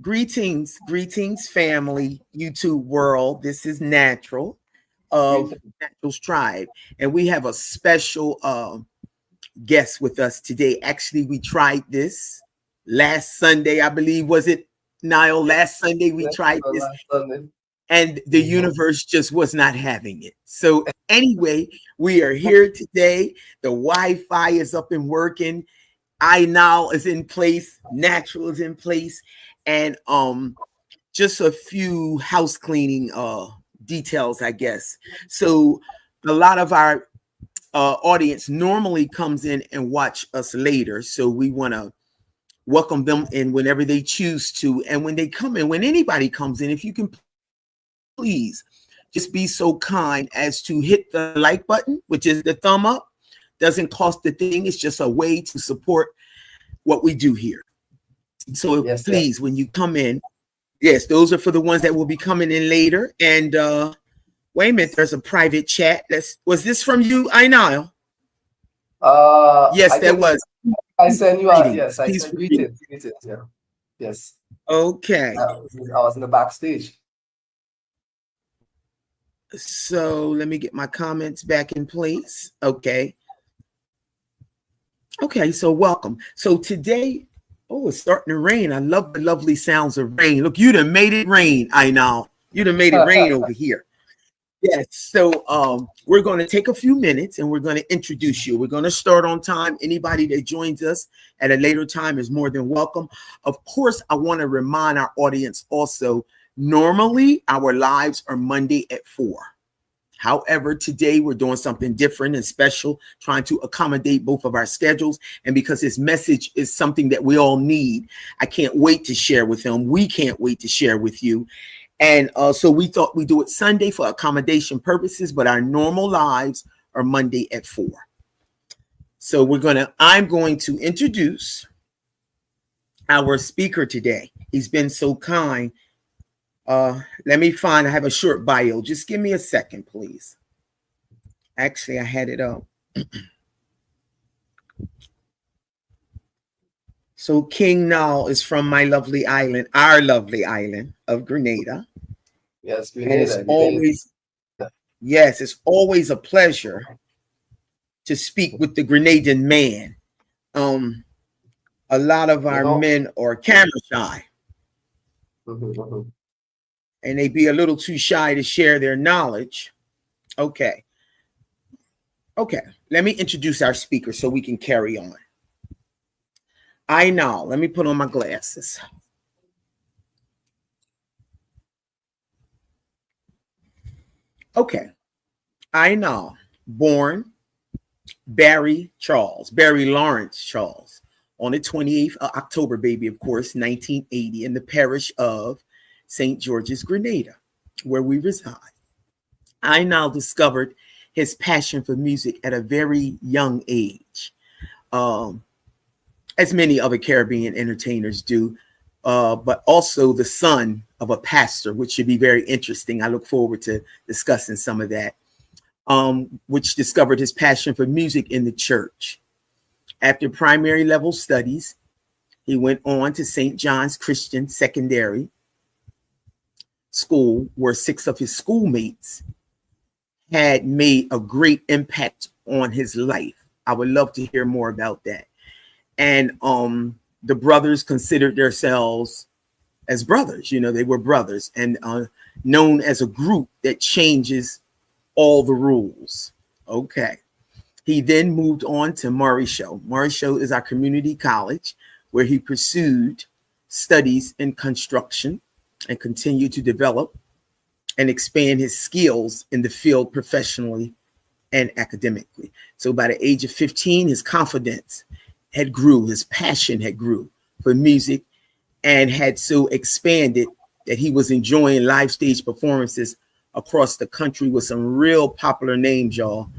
Greetings, family, YouTube world. This is Natural of Natural's Tribe, and we have a special guest with us today. Actually, we tried this last Sunday, I believe. Was it, Nile? Last Sunday we tried this, and the universe just was not having it. So anyway, we are here today. The Wi-Fi is up and working. I-Nile is in place. Natural is in place. And just a few house cleaning details, I guess. So a lot of our audience normally comes in and watch us later. So we want to welcome them in whenever they choose to. And when they come in, when anybody comes in, if you can please just be so kind as to hit the like button, which is the thumb up. Doesn't cost a thing. It's just a way to support what we do here. So yes, please, when you come in, yes, those are for the ones that will be coming in later. And wait a minute, there's a private chat. Was this from you, I-Nile? Yes, that was. I sent you out. Yes, I sent greetings. Yeah. Yes. Okay. I was in the backstage. So let me get my comments back in place. Okay. Okay, so welcome. So today, oh, it's starting to rain. I love the lovely sounds of rain. Look, you done made it rain. I know. You done made it rain over here. Yes. So we're going to take a few minutes and we're going to introduce you. We're going to start on time. Anybody that joins us at a later time is more than welcome. Of course, I want to remind our audience also, normally our lives are Monday at 4. However, today we're doing something different and special, trying to accommodate both of our schedules. And because this message is something that we all need, I can't wait to share with them. We can't wait to share with you. And so we thought we'd do it Sunday for accommodation purposes, but our normal lives are Monday at 4. So I'm going to introduce our speaker today. He's been so kind. Let me find, I have a short bio. Just give me a second, please. Actually, I had it up. So King Nile is from my lovely island, our lovely island of Grenada. Yes, Grenada. It's always a pleasure to speak with the Grenadian man. A lot of our men are camera shy. And they be a little too shy to share their knowledge. Okay. Let me introduce our speaker so we can carry on. I-Nile. Let me put on my glasses. Okay. I-Nile, born Barry Lawrence Charles, on the 28th of October, baby, of course, 1980, in the parish of St. George's, Grenada, where we reside. I-Nile discovered his passion for music at a very young age, as many other Caribbean entertainers do, but also the son of a pastor, which should be very interesting. I look forward to discussing some of that, which discovered his passion for music in the church. After primary level studies, he went on to St. John's Christian Secondary School, where 6 of his schoolmates had made a great impact on his life. I would love to hear more about that. And the brothers considered themselves as brothers. They were brothers and known as a group that changes all the rules. Okay. He then moved on to Mauricio. Mauricio is our community college where he pursued studies in construction and continue to develop and expand his skills in the field professionally and academically. So by the age of 15, his confidence had grew, his passion had grew for music, and had so expanded that he was enjoying live stage performances across the country with some real popular names, y'all.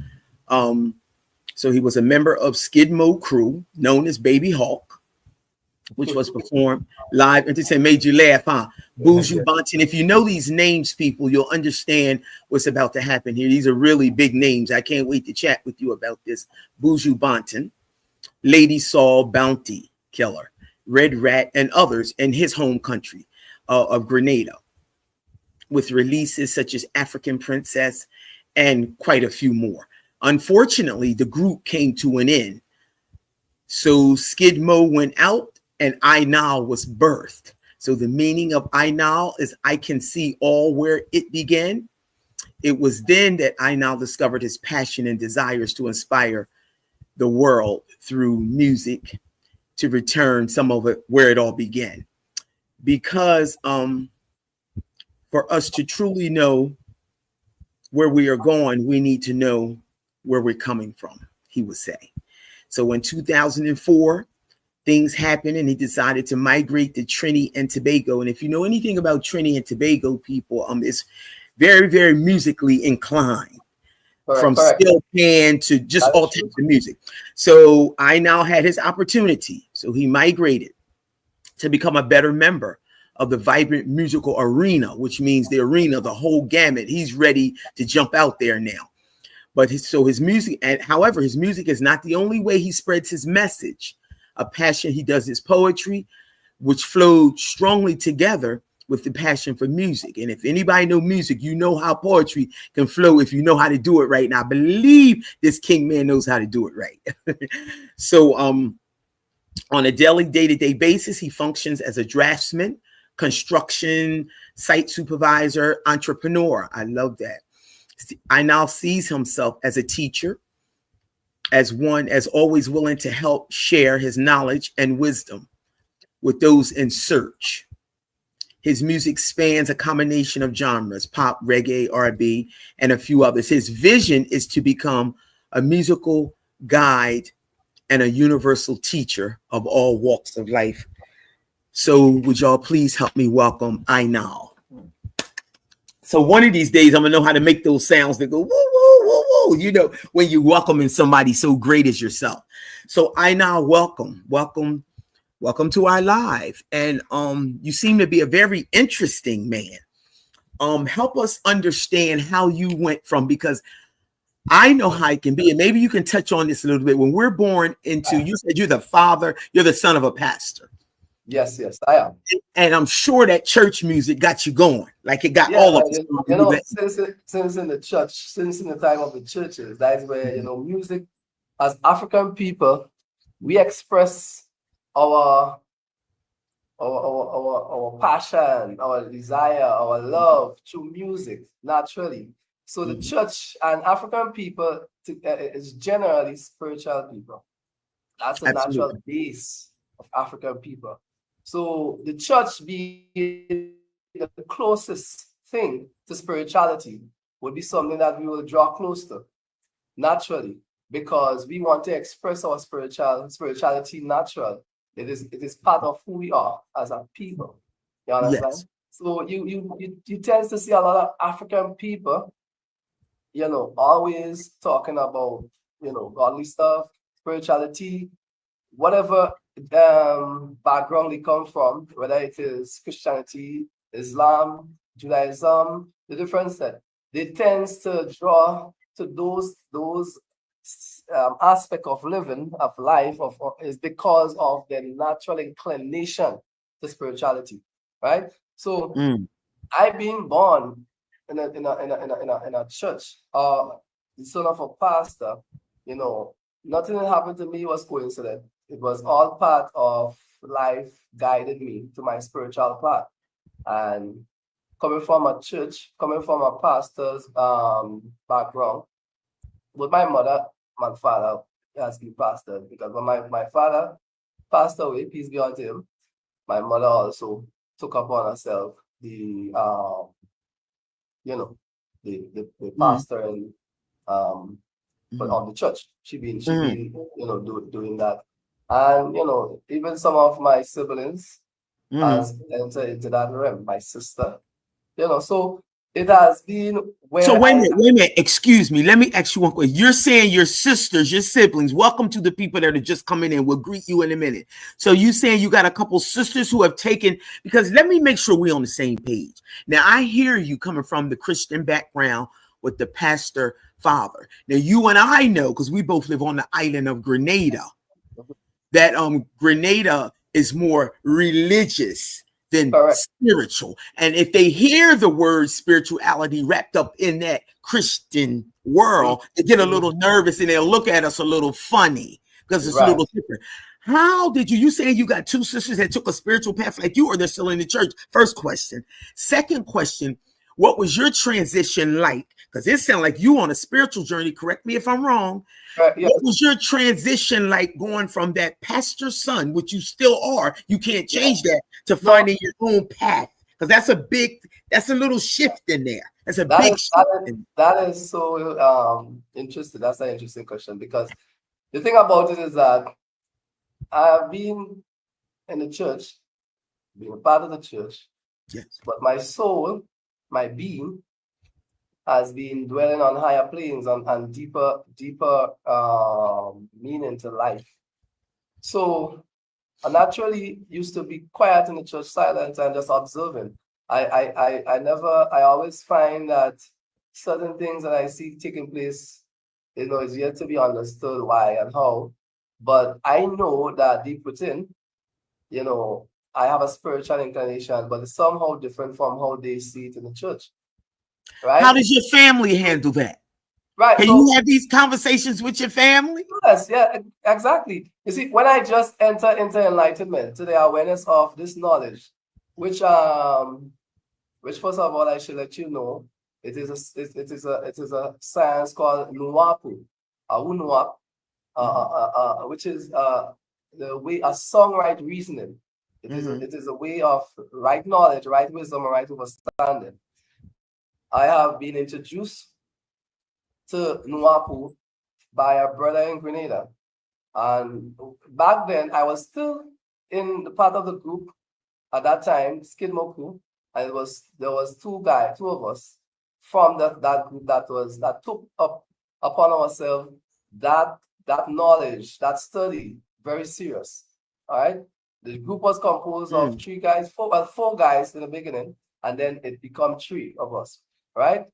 So he was a member of Skid Row crew, known as Baby Hawk, which was performed live. Entertainment made you laugh, huh? Buju Banton. If you know these names, people, you'll understand what's about to happen here. These are really big names. I can't wait to chat with you about this. Buju Banton, Lady Saul, Bounty Killer, Red Rat, and others in his home country. of Grenada, with releases such as African Princess and quite a few more. Unfortunately, the group came to an end. So Skidmo went out and I-Nile was birthed. So the meaning of I-Nile is I can see all where it began. It was then that I-Nile discovered his passion and desires to inspire the world through music to return some of it where it all began. Because for us to truly know where we are going, we need to know where we're coming from, he would say. So in 2004, things happened and he decided to migrate to Trinidad and Tobago. And if you know anything about Trinidad and Tobago people, it's very, very musically inclined. From steel pan to just all types of music. So I now had his opportunity. So he migrated to become a better member of the vibrant musical arena, which means the arena, the whole gamut. He's ready to jump out there now. But his music, and however, his music is not the only way he spreads his message. A passion, he does his poetry, which flowed strongly together with the passion for music. And if anybody know music, you know how poetry can flow if you know how to do it right. And I believe this KingMan knows how to do it right. So on a daily, day-to-day basis, he functions as a draftsman, construction, site supervisor, entrepreneur. I love that. I now sees himself as a teacher, as one as always willing to help share his knowledge and wisdom with those in search. His music spans a combination of genres, pop, reggae, R&B, and a few others. His vision is to become a musical guide and a universal teacher of all walks of life. So would y'all please help me welcome I-Nile. So one of these days, I'm going to know how to make those sounds that go, woo, woo, woo, woo, you know, when you're welcoming somebody so great as yourself. So I-Nile, welcome to our live. And you seem to be a very interesting man. Help us understand how you went from, because I know how it can be, and maybe you can touch on this a little bit. When we're born into, you said you're the son of a pastor. Yes, I am. And I'm sure that church music got you going, like it got all of us. You know, since in the church, since in the time of the churches, that's where, you know, music, as African people, we express our passion, our desire, our love through music naturally. So the church and African people is generally spiritual people. That's the natural base of African people. So the church being the closest thing to spirituality would be something that we will draw close to naturally, because we want to express our spirituality natural. It is part of who we are as a people. You understand? Yes. So you tend to see a lot of African people, you know, always talking about, you know, godly stuff, spirituality, whatever background they come from, whether it is Christianity, Islam, Judaism, the difference that they tend to draw to those aspect of living, of life, is because of their natural inclination to spirituality, right? So I've been born in a church, the son of a pastor. You know, nothing that happened to me was coincident. It was all part of life guided me to my spiritual path. And coming from a church, coming from a pastor's background, with my mother, my father has been pastor, because when my father passed away, peace be unto him, my mother also took upon herself the pastor and of the church. She been you know, doing that. And, you know, even some of my siblings has entered into that realm, my sister, you know, so it has been where. So wait a minute, excuse me. Let me ask you one question. You're saying your sisters, your siblings, welcome to the people that are just coming in. We'll greet you in a minute. So you saying you got a couple sisters who have taken, because let me make sure we're on the same page. Now I hear you coming from the Christian background with the pastor father. Now you and I know, because we both live on the island of Grenada, that Grenada is more religious than spiritual. And if they hear the word spirituality wrapped up in that Christian world, they get a little nervous and they'll look at us a little funny because it's a little different. How did you say you got two sisters that took a spiritual path like you, or they're still in the church? First question. Second question, what was your transition like? Because it sounds like you on a spiritual journey. Correct me if I'm wrong. Yes. What was your transition like going from that pastor's son, which you still are, you can't change that, to finding your own path? Because that's a little shift in there. That's a big shift. That is so interesting. That's an interesting question, because the thing about it is that I've been in the church, being a part of the church, yes, but my soul, my being, has been dwelling on higher planes and deeper meaning to life. So I naturally used to be quiet in the church, silent and just observing. I always find that certain things that I see taking place, is yet to be understood why and how. But I know that deep within, I have a spiritual inclination, but it's somehow different from how they see it in the church. Right? How does your family handle that? Right. Can you have these conversations with your family? Yes, yeah, exactly. You see, when I just enter into enlightenment, to the awareness of this knowledge, which first of all I should let you know, it is a science called Nuapu, Unuap, which is the way a song right reasoning. It is a way of right knowledge, right wisdom, and right understanding. I have been introduced to Nuapu by a brother in Grenada. And back then, I was still in the part of the group at that time, Skidmoku, and there was two of us from that group that took up upon ourselves that knowledge, that study, very serious. All right. The group was composed of four guys in the beginning, and then it became three of us, right?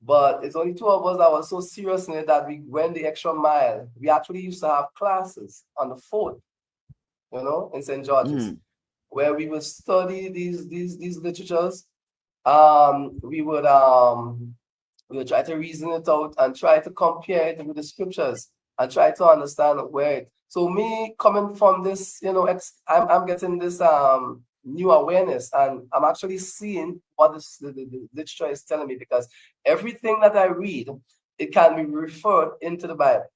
But it's only two of us that were so serious in it that we went the extra mile. We actually used to have classes on the fort, in St. George's, where we would study these literatures. We would try to reason it out and try to compare it with the scriptures and try to understand where it. So me coming from this, I'm getting this new awareness, and I'm actually seeing what the literature is telling me, because everything that I read, it can be referred into the Bible.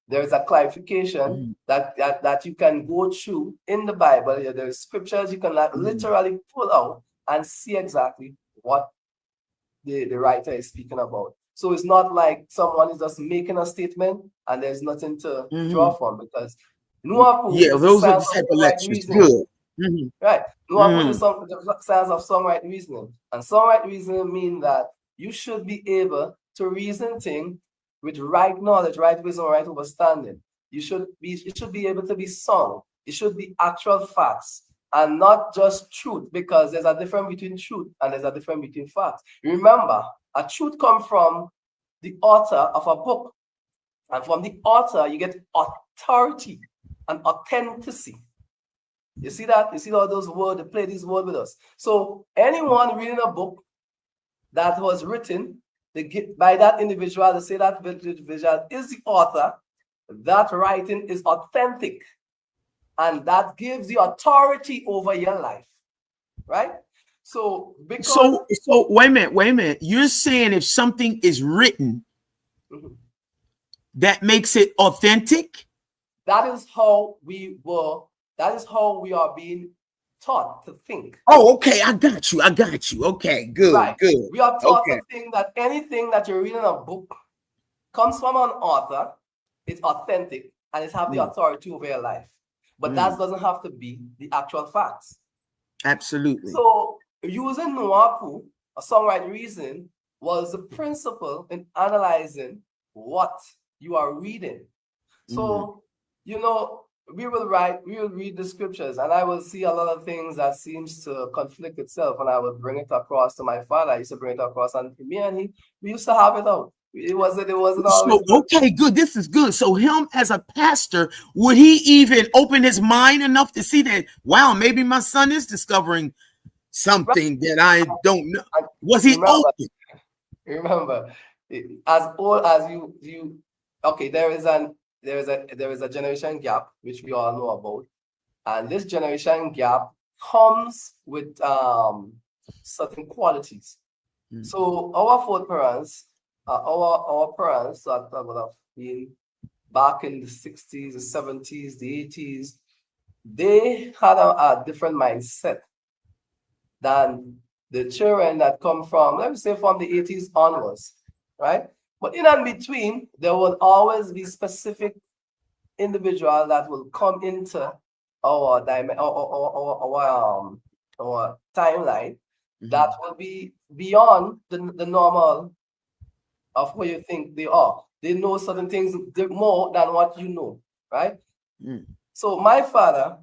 There is a clarification that you can go through in the Bible. There are scriptures you can literally pull out and see exactly what the writer is speaking about. So it's not like someone is just making a statement and there's nothing to draw from, because Nuapu is those are the the type of lectures. Good. Right. Nuapu is the science of songwriting reasoning. And songwriting reasoning means that you should be able to reason things with right knowledge, right wisdom, right understanding. It should be able to be sung. It should be actual facts and not just truth, because there's a difference between truth and there's a difference between facts. Remember, a truth comes from the author of a book. And from the author, you get authority and authenticity. You see that? You see all those words? They play these words with us. So anyone reading a book that was written by that individual, they say that individual is the author, that writing is authentic. And that gives you authority over your life. Right? So wait a minute. You're saying if something is written, that makes it authentic? That is how we are being taught to think. Oh, okay. I got you. Okay, good, right. Good. We are taught to think that anything that you read in a book comes from an author, it's authentic, and it has the authority over your life. But that doesn't have to be the actual facts. Absolutely. So using Nuapu, a songwriting reason, was the principle in analyzing what you are reading. So, we will read the scriptures, and I will see a lot of things that seems to conflict itself, and I will bring it across to my father. I used to bring it across, and me and we used to have it out. It wasn't So, always good. okay, good. This is good. So, him as a pastor, would he even open his mind enough to see that, wow, maybe my son is discovering Right. something that I don't know? And Was he remember, open? remember, as old as okay, there is a generation gap which we all know about, and this generation gap comes with certain qualities. Mm. So our foreparents, our parents that would have been back in the 60s, the 70s, the 80s, they had a different mindset than the children that come from, let me say, from the 80s onwards, right? But in and between, there will always be specific individual that will come into our timeline that will be beyond the normal of who you think they are. They know certain things more than what you know, right? Mm. So my father,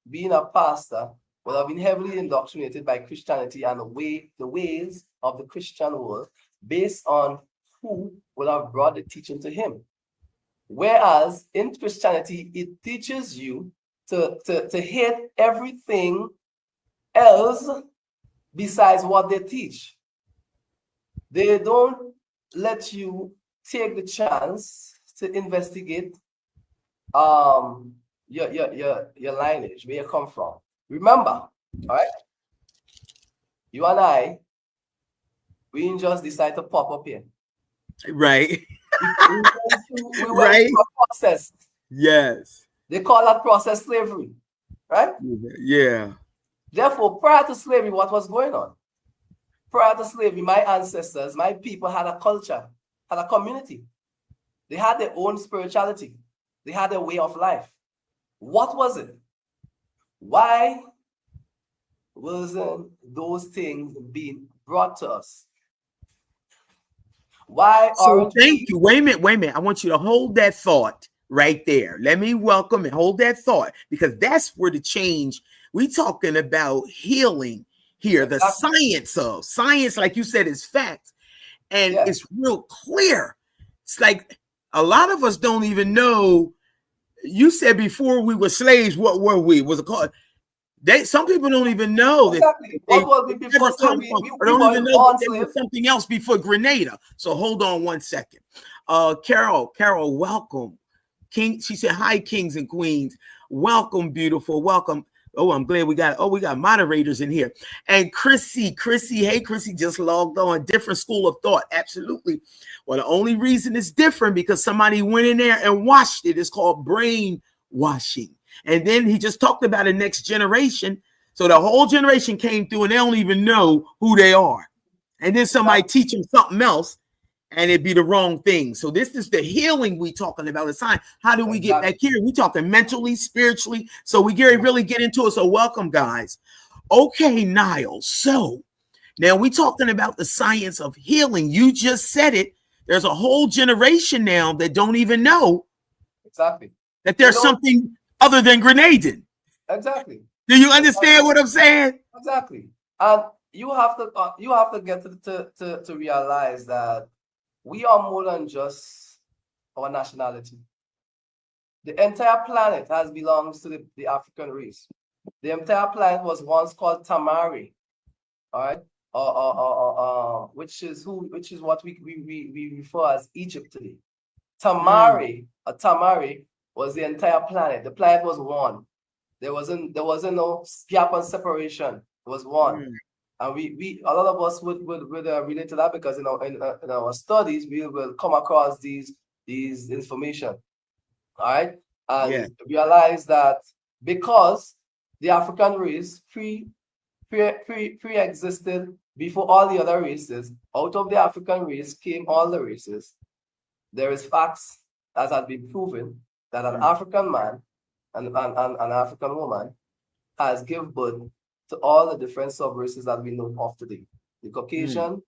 being a pastor, would have been heavily indoctrinated by Christianity and the ways of the Christian world based on who would have brought the teaching to him. Whereas in Christianity, it teaches you to hate everything else besides what they teach. They don't let you take the chance to investigate your lineage, where you come from. Remember, all right, you and I, we didn't just decide to pop up here. Right. We went Right. through a process. Yes. They call that process slavery, right? Yeah. Therefore, prior to slavery, what was going on? Prior to slavery, my ancestors, my people had a culture, had a community. They had their own spirituality. They had their way of life. What was it? Why wasn't those things being brought to us? Why So aren't thank we? you. Wait a minute. Wait a minute. I want you to hold that thought right there. Let me welcome and hold that thought, because that's where the change. We talking about healing here. The science, like you said, is fact, and Yeah, it's real clear. It's like a lot of us don't even know. You said before we were slaves, what were we? Was it called? Some people don't even know that exactly. What they was it before never come slavery? from, or We don't even weren't know that born there was slaves. something else before Grenada. So hold on one second. Carol, welcome. King, she said, hi, kings and queens. Welcome, beautiful. Welcome. Oh, I'm glad we got moderators in here. And Chrissy, hey, Chrissy just logged on. Different school of thought. Absolutely. Well, the only reason it's different because somebody went in there and watched it. It's called brainwashing. And then he just talked about the next generation. So the whole generation came through and they don't even know who they are. And then somebody teach them something else and it'd be the wrong thing. So this is the healing we talking about. The sign. How do we get back here? We talking mentally, spiritually. So we really get into it. So welcome, guys. Okay, Nile. So now we talking about the science of healing. You just said it. There's a whole generation now that don't even know that there's something other than Grenadian. Exactly. Do you understand what I'm saying? Exactly. And you have to get to realize that we are more than just our nationality. The entire planet has belongs to the African race. The entire planet was once called Tamari, all right, which is what we refer as Egypt today. Tamari was the entire planet. The planet was one. There wasn't no gap and separation. It was one. And we a lot of us would relate to that because in our studies we will come across these information, all right, and realize that because the African race pre-existed before all the other races, out of the African race came all the races. There is facts that have been proven that an African man and an African woman has given birth to all the different sub-races that we know of today. The Caucasian,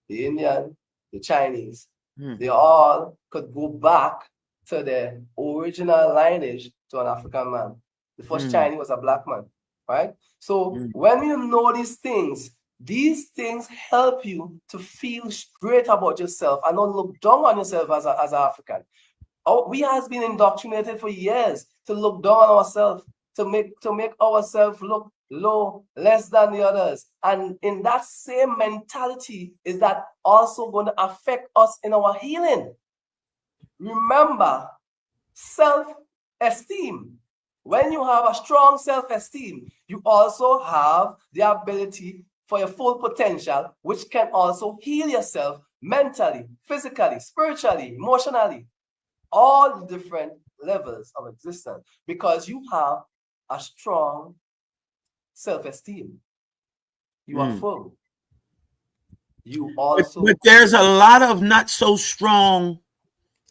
the Indian, the Chinese, they all could go back to their original lineage to an African man. The first Chinese was a black man, right? So when you know these things, These things help you to feel great about yourself and not look down on yourself as an African. We has been indoctrinated for years to look down on ourselves, to make ourselves look low, less than the others. And in that same mentality is that also going to affect us in our healing. Remember, self-esteem. When you have a strong self-esteem, you also have the ability for your full potential, which can also heal yourself mentally, physically, spiritually, emotionally, all the different levels of existence, because you have a strong self-esteem. You are full. You also. But there's a lot of not so strong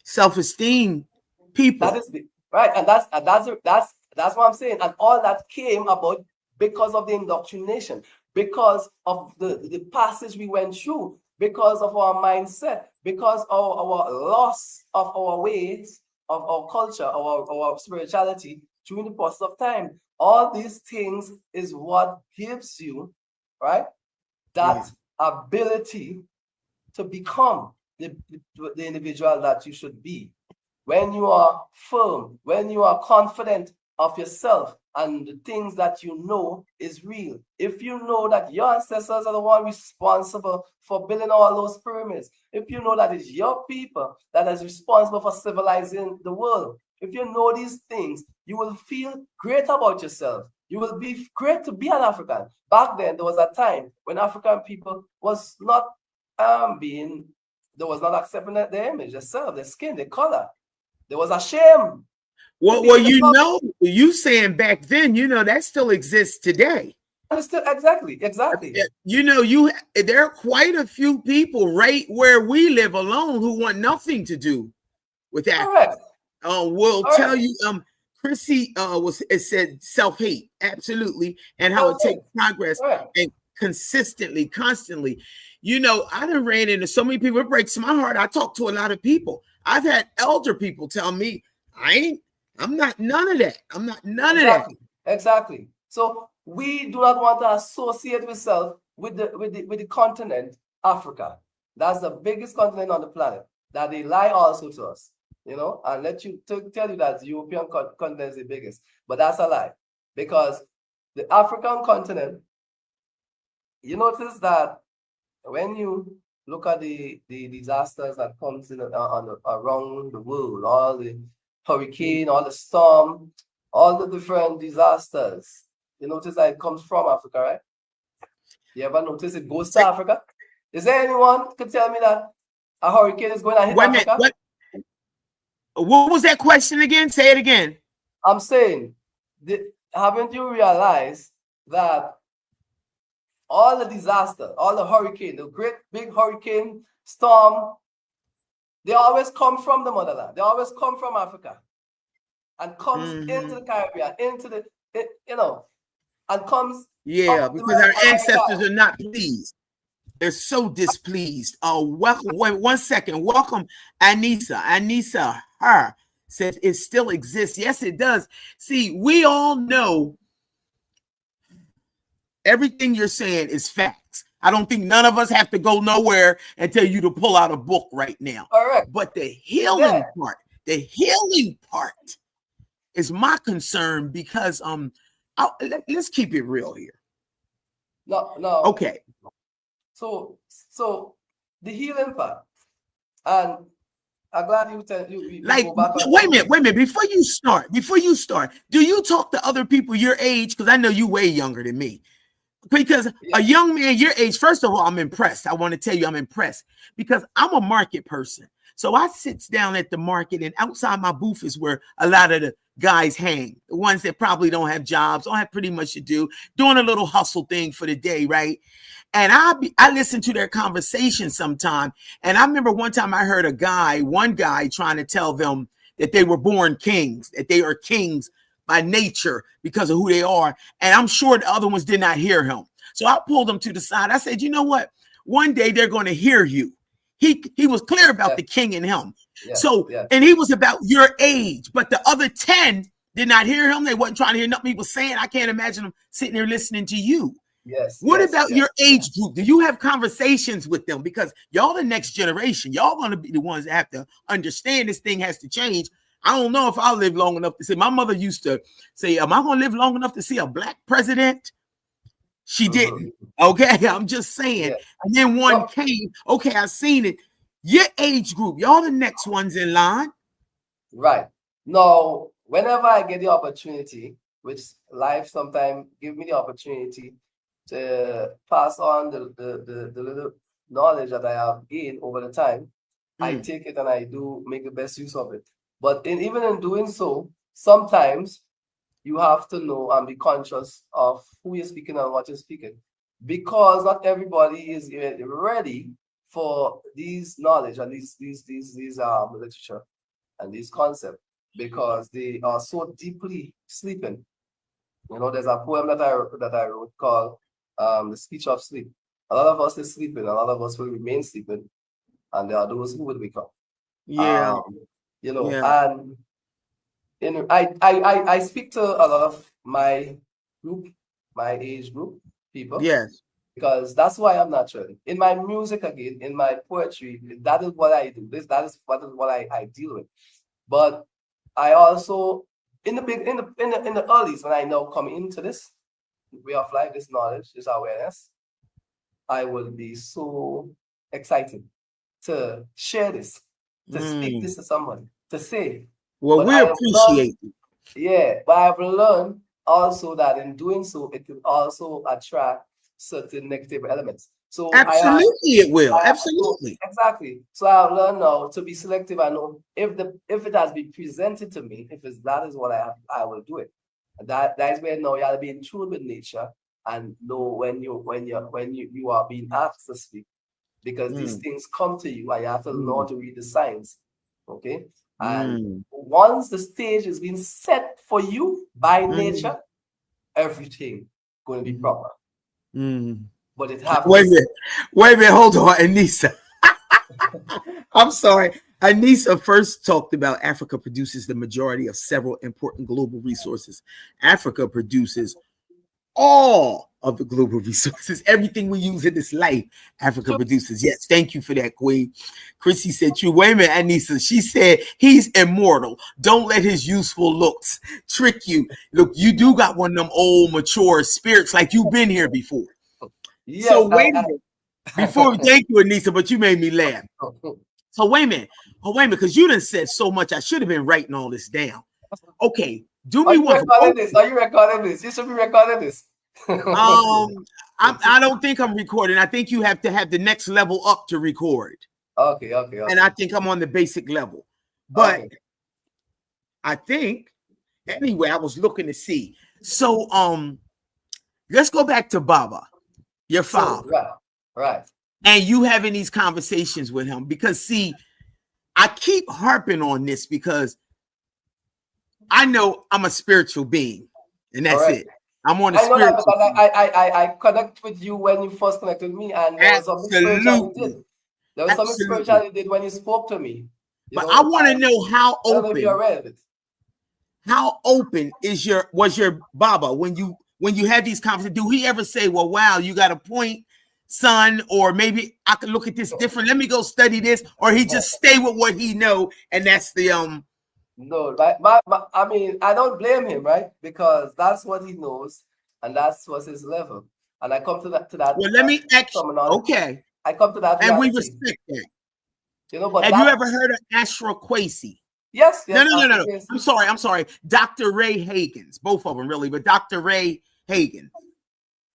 self-esteem people. That is right, and that's what I'm saying, and all that came about because of the indoctrination, because of the passage we went through, because of our mindset, because of our loss of our ways, of our culture, our spirituality during the process of time. All these things is what gives you, right, that ability to become the individual that you should be. When you are firm, when you are confident of yourself and the things that you know is real. If you know that your ancestors are the one responsible for building all those pyramids, if you know that it's your people that is responsible for civilizing the world, if you know these things, you will feel great about yourself. You will be great to be an African. Back then, there was a time when African people was not accepting their image, themselves, their skin, their color. There was a shame. Well, you saying back then, that still exists today. Exactly. There are quite a few people right where we live alone who want nothing to do with that. Correct. We'll tell you, Chrissy it said self-hate, absolutely, and how it takes progress and constantly. I done ran into so many people. It breaks my heart. I talk to a lot of people. I've had elder people tell me, I'm not none of that. I'm not none of that. Exactly. So we do not want to associate ourselves with the continent Africa. That's the biggest continent on the planet. That they lie also to us, and let you tell you that the European continent is the biggest, but that's a lie, because the African continent. You notice that when you look at the disasters that comes in around the world, all the hurricane, all the storm, all the different disasters, you notice that it comes from Africa, right? You ever notice it goes to Africa? Is there anyone could tell me that a hurricane is going to hit Africa? What was that question again? Say it again. I'm saying, haven't you realized that all the disaster, all the hurricane, the great big hurricane storm, they always come from the motherland. They always come from Africa, and comes into the Caribbean, and comes. Yeah, because our ancestors are not pleased. They're so displeased. Welcome. Wait 1 second. Welcome, Anissa. Her says it still exists. Yes, it does. See, we all know everything you're saying is facts. I don't think none of us have to go nowhere and tell you to pull out a book right now. Correct. But the healing part is my concern, because let's keep it real here. No. Okay. So the healing part, and I'm glad you like go back. Wait a minute. Before you start, do you talk to other people your age? Because I know you way younger than me. Because a young man your age, first of all, I'm impressed. I want to tell you I'm impressed, because I'm a market person. So I sit down at the market, and outside my booth is where a lot of the guys hang. The ones that probably don't have jobs, don't have pretty much to do, doing a little hustle thing for the day, right? And I listen to their conversation sometime. And I remember one time I heard one guy trying to tell them that they were born kings, that they are kings by nature because of who they are. And I'm sure the other ones did not hear him. So I pulled them to the side. I said, you know what? One day they're going to hear you. He was clear about the king in him. And he was about your age, but the other 10 did not hear him. They wasn't trying to hear nothing he was saying. I can't imagine them sitting there listening to you. Yes, What yes, about yes. your age group? Do you have conversations with them? Because y'all the next generation. Y'all going to be the ones that have to understand this thing has to change. I don't know if I'll live long enough to see. My mother used to say, am I going to live long enough to see a black president? She didn't. Okay, I'm just saying. Yeah. And then one No, came. Okay, I seen it. Your age group, y'all the next ones in line. right. Now, whenever I get the opportunity, which life sometimes give me the opportunity to pass on the little knowledge that I have gained over the time, I take it and I do make the best use of it. But even in doing so, sometimes you have to know and be conscious of who you're speaking and what you're speaking, because not everybody is ready for these knowledge and these literature and these concepts, because they are so deeply sleeping. There's a poem that I wrote called "The Speech of Sleep." A lot of us is sleeping. A lot of us will remain sleeping, and there are those who will wake up. Yeah. Yeah. And I speak to a lot of my group, my age group people, Yes. because that's why I'm naturally in my music again, in my poetry. That is what I do. That is what I deal with. But I also in the big in the earlys, when I now come into this way of life, this knowledge, this awareness, I will be so excited to share this, to speak this to somebody, to say. Well, But we I have learned, appreciate it. yeah, but I've learned also that in doing so, it can also attract certain negative elements. So Absolutely, it will. so Absolutely. exactly. So I've learned now to be selective. I know if it has been presented to me, if it's that is what I have, I will do it. And that is where now you have to be in tune with nature and know when you are being asked to speak, because these things come to you and you have to know how to read the signs. Okay. And once the stage is being set for you by nature, everything going to be proper. But it have Wait a to. minute. Wait a minute. Hold on, Anissa. I'm sorry. Anissa first talked about Africa produces the majority of several important global resources. Africa produces all of the global resources. Everything we use in this life, Africa produces. Yes, thank you for that, Queen. Chrissy said, true. Wait a minute, Anissa. She said, he's immortal. Don't let his useful looks trick you. Look, you do got one of them old, mature spirits like you've been here before. Yes, So wait a minute. Before we thank you, Anissa, but you made me laugh. So wait a minute. Oh, wait a minute, because you done said so much. I should have been writing all this down. Okay. Do Are me you one recording this? Are you recording this? You should be recording this. I don't think I'm recording. I think you have to have the next level up to record. Okay. And I think I'm on the basic level. But Okay. I think anyway, I was looking to see. So let's go back to Baba, your So father. right. And you having these conversations with him, because see, I keep harping on this because I know I'm a spiritual being, and that's Correct. it. I'm on a I know that spiritual because thing. I connect with you when you first connected with me, and there was something spiritual you Absolutely. did. There was something Absolutely. spiritual you did when you spoke to me. But I want to know I don't know if you're aware of it. how open was your Baba when you had these conversations? Do he ever say, well, wow, you got a point, son, or maybe I could look at this different, let me go study this, or he just stay with what he know, and that's the No, right? I mean, I don't blame him, right? Because that's what he knows, and that's what's his level. And I come to that well, let me ask. terminology. Okay, I come to that and we reality. respect that. But Have you that ever heard of Ashra Kwesi? yes, No, yes, no, no, no, no. yes. I'm sorry. Dr. Ray Hagens, both of them really, but Dr. Ray Hagen.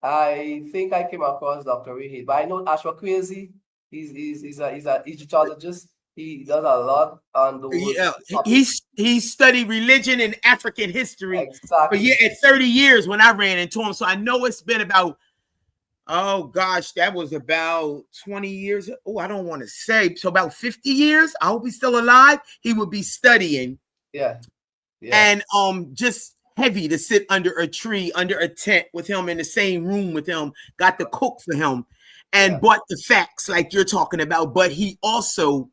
I think I came across Dr. Reid, but I know Ashwa Kwesi. He's a Egyptologist. He does a lot on those Yeah, topics. he studied religion and African history for Exactly. at 30 years when I ran into him. So I know it's been about, oh gosh, that was about 20 years. Oh, I don't want to say. So about 50 years. I hope he's still alive. He would be studying. Yeah. And just heavy to sit under a tree, under a tent with him in the same room with him, got to cook for him and brought the facts like you're talking about. But he also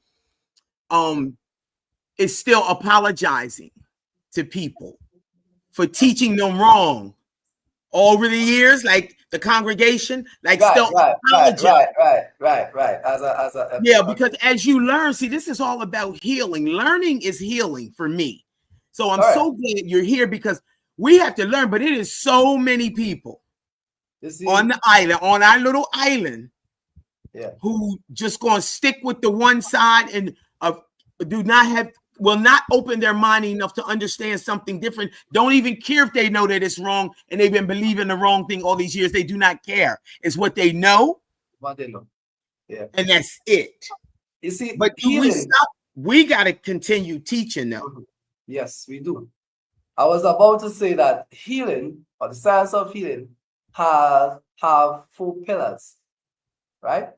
is still apologizing to people for teaching them wrong. over the years, like the congregation, like Right, still right, right, apologize. right, right, right, right. Yeah, because as you learn, see, this is all about healing. Learning is healing for me. So I'm correct. so glad you're here because we have to learn, but it is so many people You on see, the island, on our little island, yeah. who just going to stick with the one side and do not have, will not open their mind enough to understand something different. Don't even care if they know that it's wrong and they've been believing the wrong thing all these years. They do not care. It's what they know, What they know. Yeah. and that's it. You see, But do we healing. stop? We got to continue teaching though. Mhm. Yes, we do. I was about to say that healing, or the science of healing, have 4 pillars, right?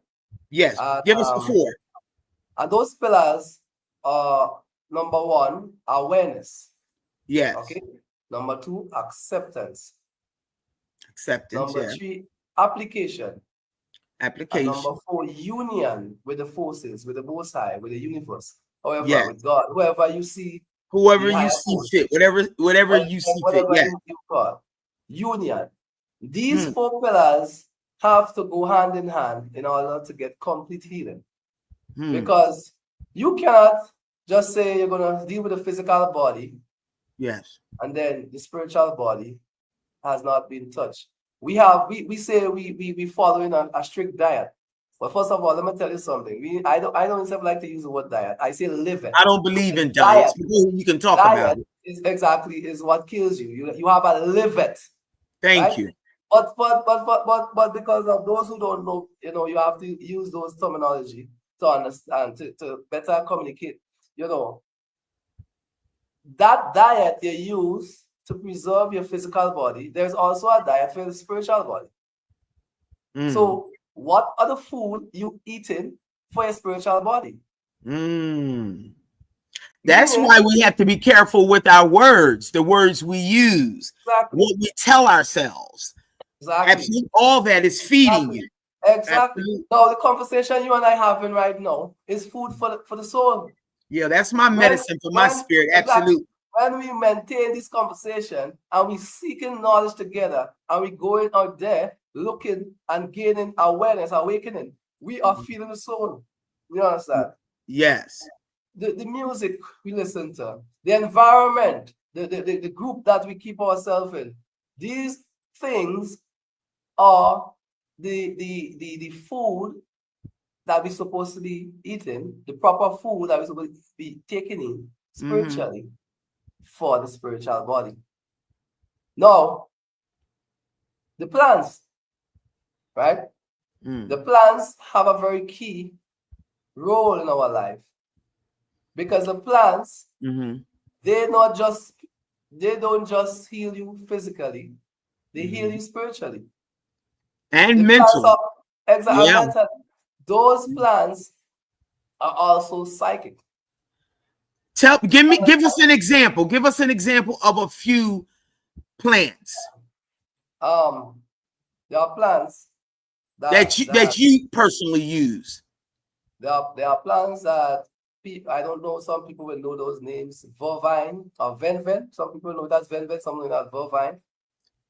Yes, And, give us the 4. and those pillars are, number 1, awareness. Yes, Okay. Number 2, acceptance. acceptance. Number Yeah, 3, application. And number application. 4, union with the forces, with the Most High, with the universe. However, Yes, with God, whoever you see, whoever the you higher see force, fit, whatever you see fit. whatever Yeah. you call union. These Mm, 4 pillars have to go hand in hand in order to get complete healing. mm, Because you cannot just say you're going to deal with the physical body yes. and then the spiritual body has not been touched. We say we following a strict diet. But first of all, let me tell you something. I don't even like to use the word diet. I say living. I don't believe in Diet, diets. You can talk about diet it. is what kills you. You have a live it, Thank right? you. But because of those who don't know, you have to use those terminology to understand, to better communicate. That diet you use to preserve your physical body, there's also a diet for the spiritual body. Mm, So what are the food you eating for your spiritual body? mm. That's Meaning, why we have to be careful with our words, the words we use, exactly, what we tell ourselves. exactly, Absolutely, all that is feeding exactly, you. exactly. Absolutely. Now the conversation you and I having right now is food for the soul. Yeah, that's my When medicine for my when spirit. exactly Absolutely. when we maintain this conversation and we seeking knowledge together and we going out there looking and gaining awareness, awakening, we are feeding the soul. You understand? Yes. The music we listen to, the environment, the group that we keep ourselves in, these things are the food that we're supposed to be eating, the proper food that we're supposed to be taking in Mm-hmm. spiritually for the spiritual body. Now, the plants, right? Mm. The plants have a very key role in our life because the plants, Mm-hmm. they don't just heal you physically, they heal Mm-hmm. you spiritually. The And plants mentally. are Yeah. mental. Those plants are also psychic. Give us an example. Give us an example of a few plants Um, there are plants that you personally use. there are plants that I don't know. Some people will know those names: vervine or venven. Some people know that's venven. Some know that's vervine.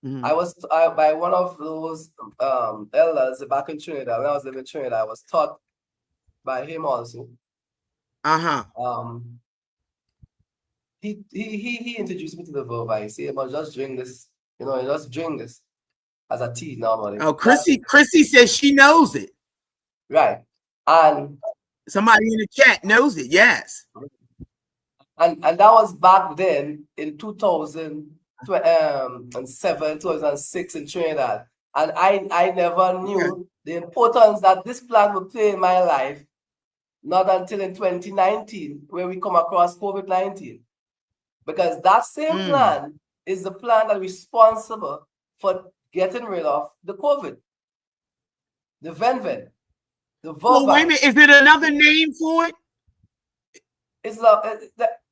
Mm-hmm. I was by one of those elders back in Trinidad. When I was living in Trinidad, I was taught by him also. Uh-huh. He introduced me to the vervine. He said, "But just drink this. Just drink this as a tea normally." Oh, Chrissy says she knows it. Right. And Somebody in the chat knows it. Yes. that was back then in 2007, 2006 in Trinidad. And I never knew the importance that this plant would play in my life, not until in 2019, where we come across COVID-19. Because that same plant is the plant that is responsible for getting rid of the COVID, the venven, the Well, wait a vervine. minute. Is it another name for it?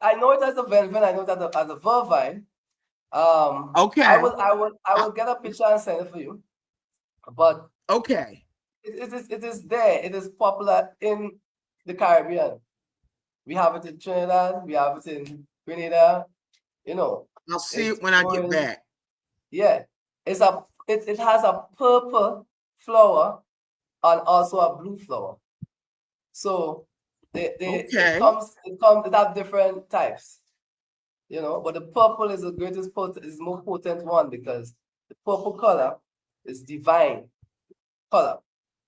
I know it as a venven. I know it as a vervine. Okay. I will get a picture and send it for you. But okay. It is there. It is popular in the Caribbean. We have it in Trinidad. We have it in Grenada. I'll see it's it when I get growing. back. Yeah, it has a purple flower and also a blue flower. So it have different types, but the purple is the greatest is more potent one, because the purple color is divine color.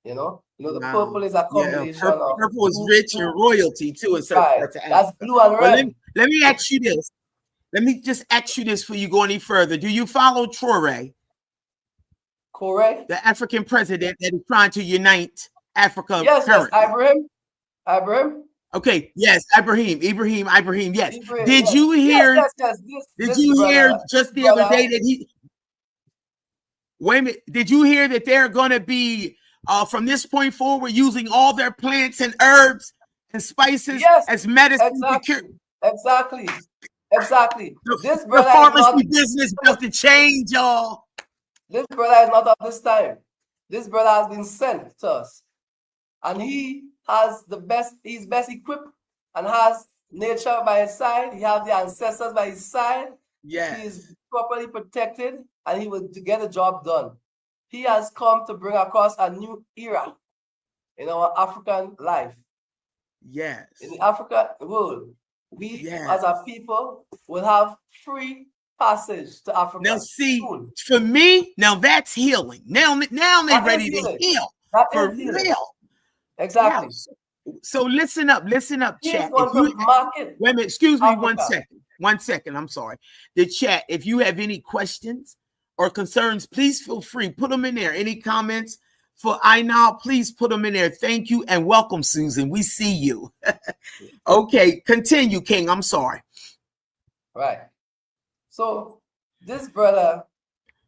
The purple is a combination of purple is rich and royalty too in certain parts of Africa. That's blue and red. Let me ask you this. Let me just ask you this before you go any further. Do you follow Traore? The African president that is trying to unite Africa. Yes, Ibrahim. Okay, yes, Ibrahim, yes. Did you hear? Did you hear just the other day that he? Wait a minute. Did you hear that they're going to be from this point forward using all their plants and herbs and spices as medicine? Exactly. This brother, the pharmacy business doesn't change, y'all. This brother is not of this time. This brother has been sent to us, and he has he's best equipped and has nature by his side. He has the ancestors by his side. Yes. He is properly protected, and he will get the job done. He has come to bring across a new era in our African life. Yes. In the African world, we as a people will have free passage to Africa. Now, see, for me, now that's healing. Now they're ready to heal. For real. Exactly. Yeah. So listen up, chat. Wait a minute, excuse me 1 second. 1 second, I'm sorry. The chat, if you have any questions or concerns, please feel free. Put them in there. Any comments for I-Nile, please put them in there. Thank you and welcome, Susan. We see you. Okay, continue, King. I'm sorry. Right. So this brother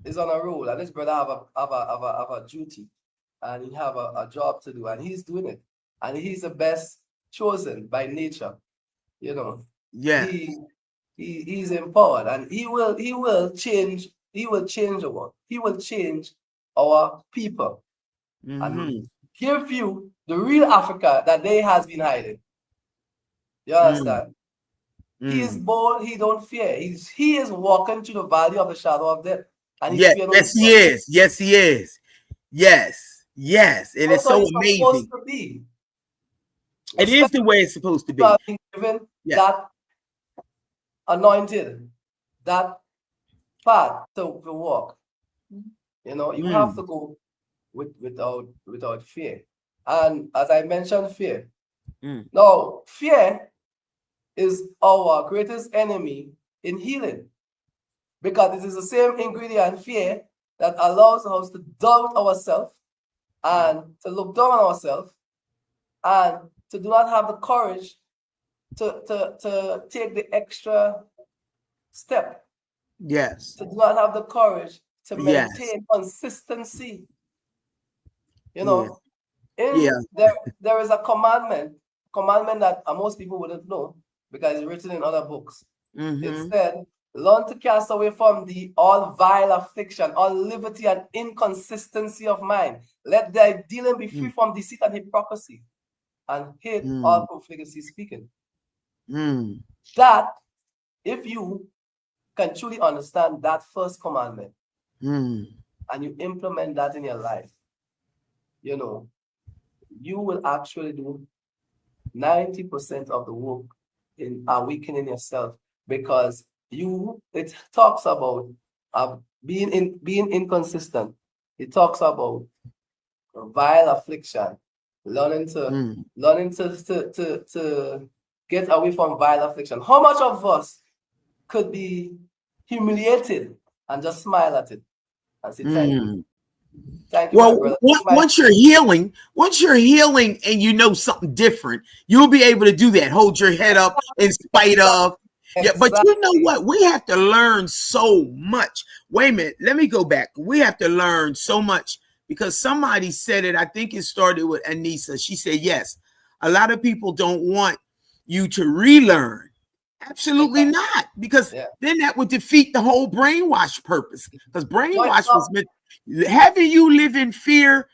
is on a roll, and this brother have a duty, and he have a job to do, and he's doing it, and he's the best chosen by nature. Yeah. He's empowered, and he will change the world. He will change our people, and give you the real Africa that they has been hiding. You understand? He is bold. He don't fear. He is walking through the valley of the shadow of death. And yes, he is. Yes, he is. Yes. And it's so amazing. It is the way it's supposed to be. Given that anointed, that path to walk. You have to go without fear. And as I mentioned, fear. Now, fear is our greatest enemy in healing, because it is the same ingredient, fear, that allows us to doubt ourselves and to look down on ourselves and to do not have the courage to take the extra step. Yes. To do not have the courage to maintain consistency. There is a commandment that most people wouldn't know, because it's written in other books. It said, learn to cast away from thee all vile affliction, all liberty and inconsistency of mind. Let thy dealing be free from deceit and hypocrisy, and hate all profligacy speaking. That, if you can truly understand that first commandment, and you implement that in your life, you will actually do 90% of the work in awakening yourself, because it talks about being inconsistent. It talks about vile affliction, learning to get away from vile affliction. How much of us could be humiliated and just smile at it and say thank you? Thank you, well, once you're healing and you know something different, you'll be able to do that. Hold your head up in spite of. Yeah, but you know what? We have to learn so much. Wait a minute. Let me go back. We have to learn so much, because somebody said it. I think it started with Anissa. She said, yes, a lot of people don't want you to relearn. Absolutely not, because then that would defeat the whole brainwash purpose. Because brainwash was meant having you live in fear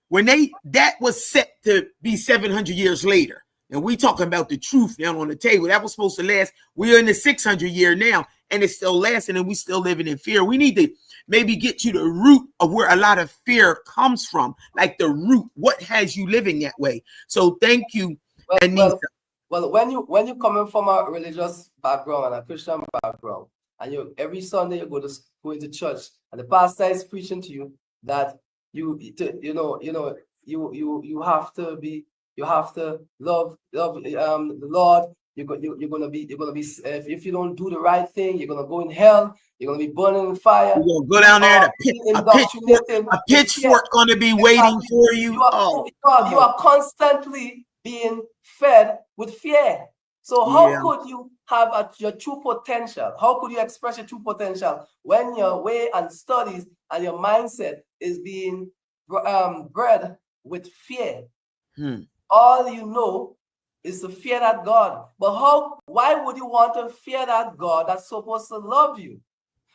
when that was set to be 700 years later. And we talking about the truth now on the table. That was supposed to last. We're in the 600 year now, and it's still lasting, and we still living in fear. We need to maybe get to the root of where a lot of fear comes from, like the root. What has you living that way? So thank you, Anissa. Well, when you coming from a religious background and a Christian background, and you every Sunday you go into church, and the pastor is preaching to you that you have to love the Lord. You're gonna be if you don't do the right thing, you're gonna go in hell. You're gonna be burning in fire. You're gonna go down there. A pitchfork gonna be waiting for you. You are constantly being fed with fear. So how could you have your true potential? How could you express your true potential when your way and studies and your mindset is being bred with fear? All you know is to fear that God. But why would you want to fear that God that's supposed to love you?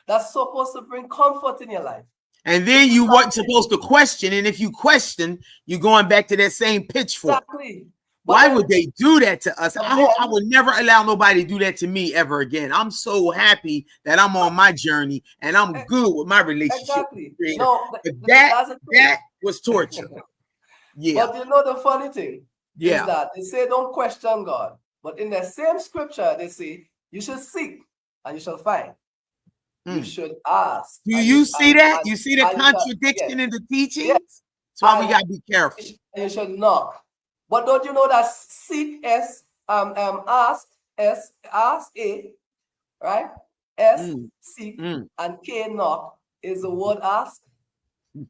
That's supposed to bring comfort in your life. And then you weren't supposed to question. And if you question, you're going back to that same pitchfork. Exactly. Why would they do that to us? I would never allow nobody to do that to me ever again. I'm so happy that I'm on my journey and I'm good with my relationship. Exactly. That was torture. Yeah. But you know the funny thing is that they say don't question God. But in the same scripture, they say you should seek and you shall find. You should ask. Do you see that? You see the contradiction in the teachings? Yes. That's why we gotta be careful. And you should knock. But don't you know that seek ask A, right? S seek and K knock is the word ask.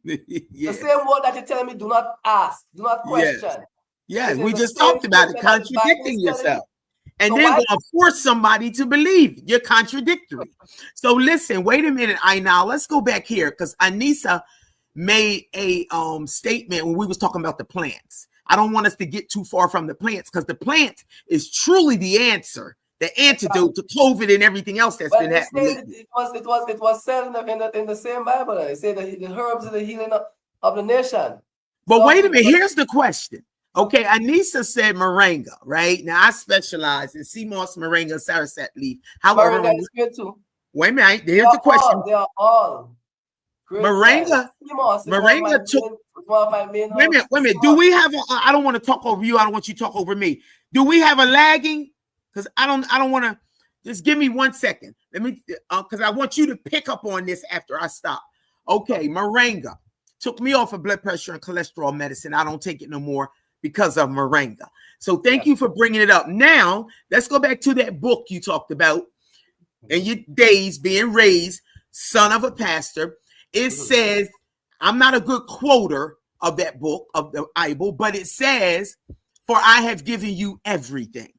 The same word that you're telling me, do not ask, do not question. Yes, we just talked about it, contradicting yourself. And then going to force somebody to believe. You're contradictory. So listen, wait a minute, I-Nile. Let's go back here because Anissa made a statement when we was talking about the plants. I don't want us to get too far from the plants because the plant is truly the answer, the antidote to COVID and everything else that's been happening. It was said in the same Bible. It said the herbs are the healing of the nation. But wait a minute, here's the question. Okay, Anissa said moringa, right? Now I specialize in sea moss, moringa, sarsaparilla leaf. However, moringa is good too. Wait a minute, here's the question. They are all great. Moringa took. Wait a minute. Do we have I don't want to talk over you. I don't want you to talk over me. Do we have a lagging? Because I don't want to. Just give me 1 second. Let me, because I want you to pick up on this after I stop. Okay, moringa took me off of blood pressure and cholesterol medicine. I don't take it no more because of moringa. So thank you for bringing it up. Now let's go back to that book you talked about in your days being raised, son of a pastor. It says, I'm not a good quoter of that book of the Bible, but it says, "For I have given you everything."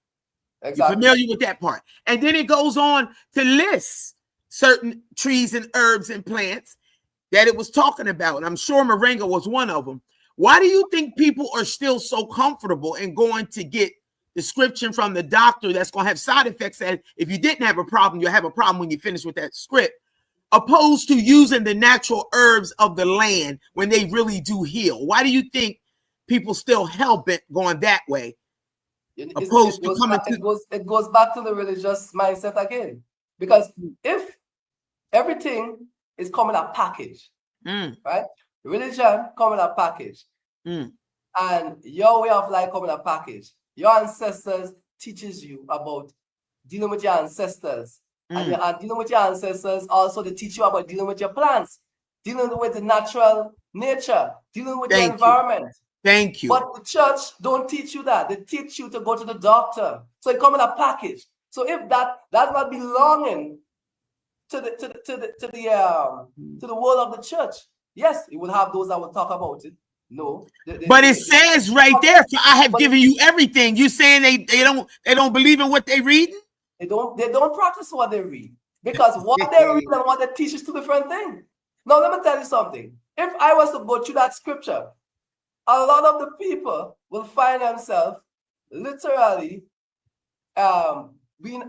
Exactly. You're familiar with that part. And then it goes on to list certain trees and herbs and plants that it was talking about. And I'm sure moringa was one of them. Why do you think people are still so comfortable in going to get description from the doctor that's going to have side effects that if you didn't have a problem, you'll have a problem when you finish with that script, opposed to using the natural herbs of the land when they really do heal? Why do you think people still hell-bent going that way? It goes back to the religious mindset again. Because if everything is coming a package, right? Religion come in a package. And your way of life come in a package. Your ancestors teaches you about dealing with your ancestors. And dealing with your ancestors also they teach you about dealing with your plants, dealing with the natural nature, dealing with the environment. Thank you. But the church don't teach you that. They teach you to go to the doctor. So it come in a package. So if that's not belonging to the world of the church, yes, it will have those that will talk about it. No, but it says right there, "I have given you everything." You saying they don't believe in what they read? They don't practice what they read because what they read and what they teach is two different things. Now let me tell you something. If I was to go through that scripture, a lot of the people will find themselves literally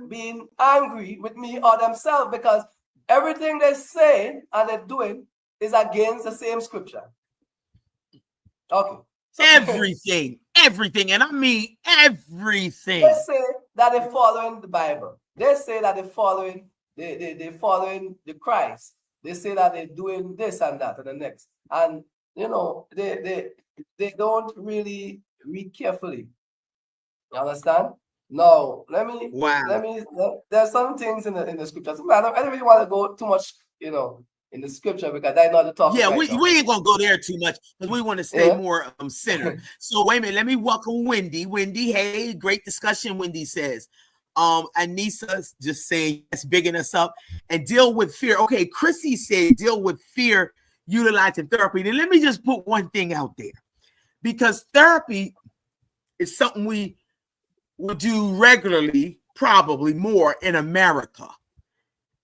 being angry with me or themselves because everything they say and they're doing is against the same scripture. Okay. Everything, and I mean everything. They say that they're following the Bible. They say that they're following the Christ. They say that they're doing this and that and the next. And you know, they don't really read carefully. You understand? No, Wow. there's some things in the scriptures. I don't really want to go too much, in the scripture because that's not the topic Yeah, right now. we ain't gonna go there too much because we want to stay Yeah. more center. So wait a minute, let me welcome Wendy. Wendy, hey, great discussion. Wendy says, Anissa just saying yes, bigging us up and deal with fear. Okay, Chrissy said deal with fear utilizing therapy. Then let me just put one thing out there because therapy is something we would do regularly, probably more in America.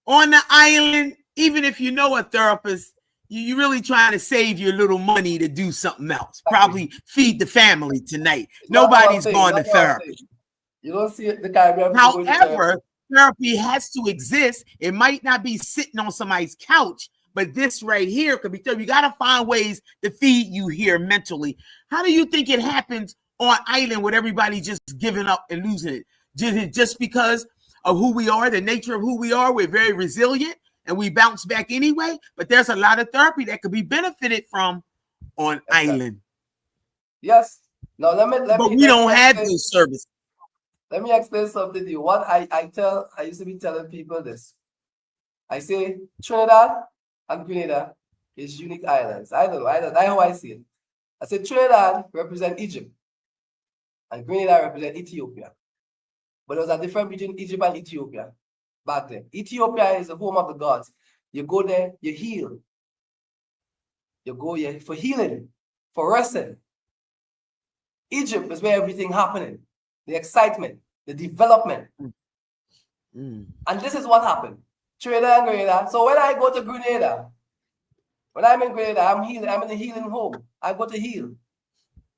On the island, even if you know a therapist, you're really trying to save your little money to do something else. Probably feed the family tonight. Nobody's going to therapy. You don't see the Caribbean. However, therapy has to exist. It might not be sitting on somebody's couch, but this right here could be therapy. You got to find ways to feed you here mentally. How do you think it happens on island with everybody just giving up and losing it? Just because of who we are, the nature of who we are, we're very resilient and we bounce back anyway. But there's a lot of therapy that could be benefited from on island. Yes. Now but we don't have those services. Let me explain something to you. What I used to be telling people this. I say Trinidad and Grenada is unique islands. I don't know. That's how I see it. I say Trinidad represent Egypt and Grenada represent Ethiopia. But there was a difference between Egypt and Ethiopia back then. Ethiopia is the home of the gods. You go there, you heal. You go here for healing, for resting. Egypt is where everything happening. The excitement, the development. And this is what happened. Trinidad and Grenada. So when I go to Grenada, when I'm in Grenada, I'm healing. I'm in the healing home. I go to heal.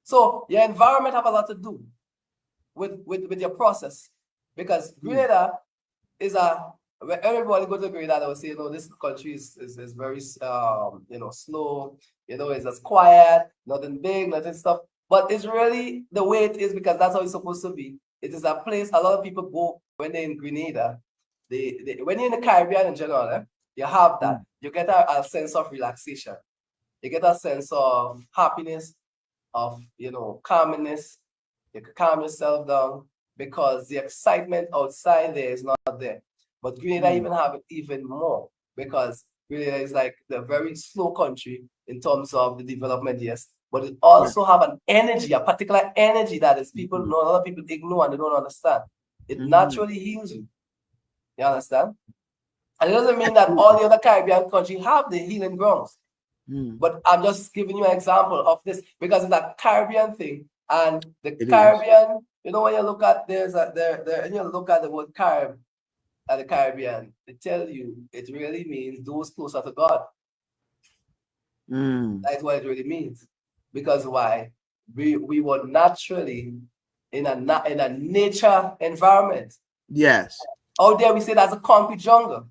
So your environment have a lot to do with your process. Because Grenada is when everybody go to Grenada, they will say, this country is very slow, it's just quiet, nothing big, nothing stuff. But it's really the way it is because that's how it's supposed to be. It is a place a lot of people go when they're in Grenada. When you're in the Caribbean in general, you have that. You get a sense of relaxation. You get a sense of happiness, of calmness. You can calm yourself down because the excitement outside there is not there. But Grenada even have it even more because Grenada is like the very slow country in terms of the development, yes. But it also have an energy, a particular energy that is a lot of people ignore and they don't understand. It naturally heals you. You understand? And it doesn't mean that all the other Caribbean countries have the healing grounds. But I'm just giving you an example of this because it's a Caribbean thing. And the Caribbean, when you look at when you look at the word Carib at the Caribbean, they tell you it really means those closer to God. That's what it really means. Because why? We were naturally in a nature environment. Yes. Out there we say that's a concrete jungle.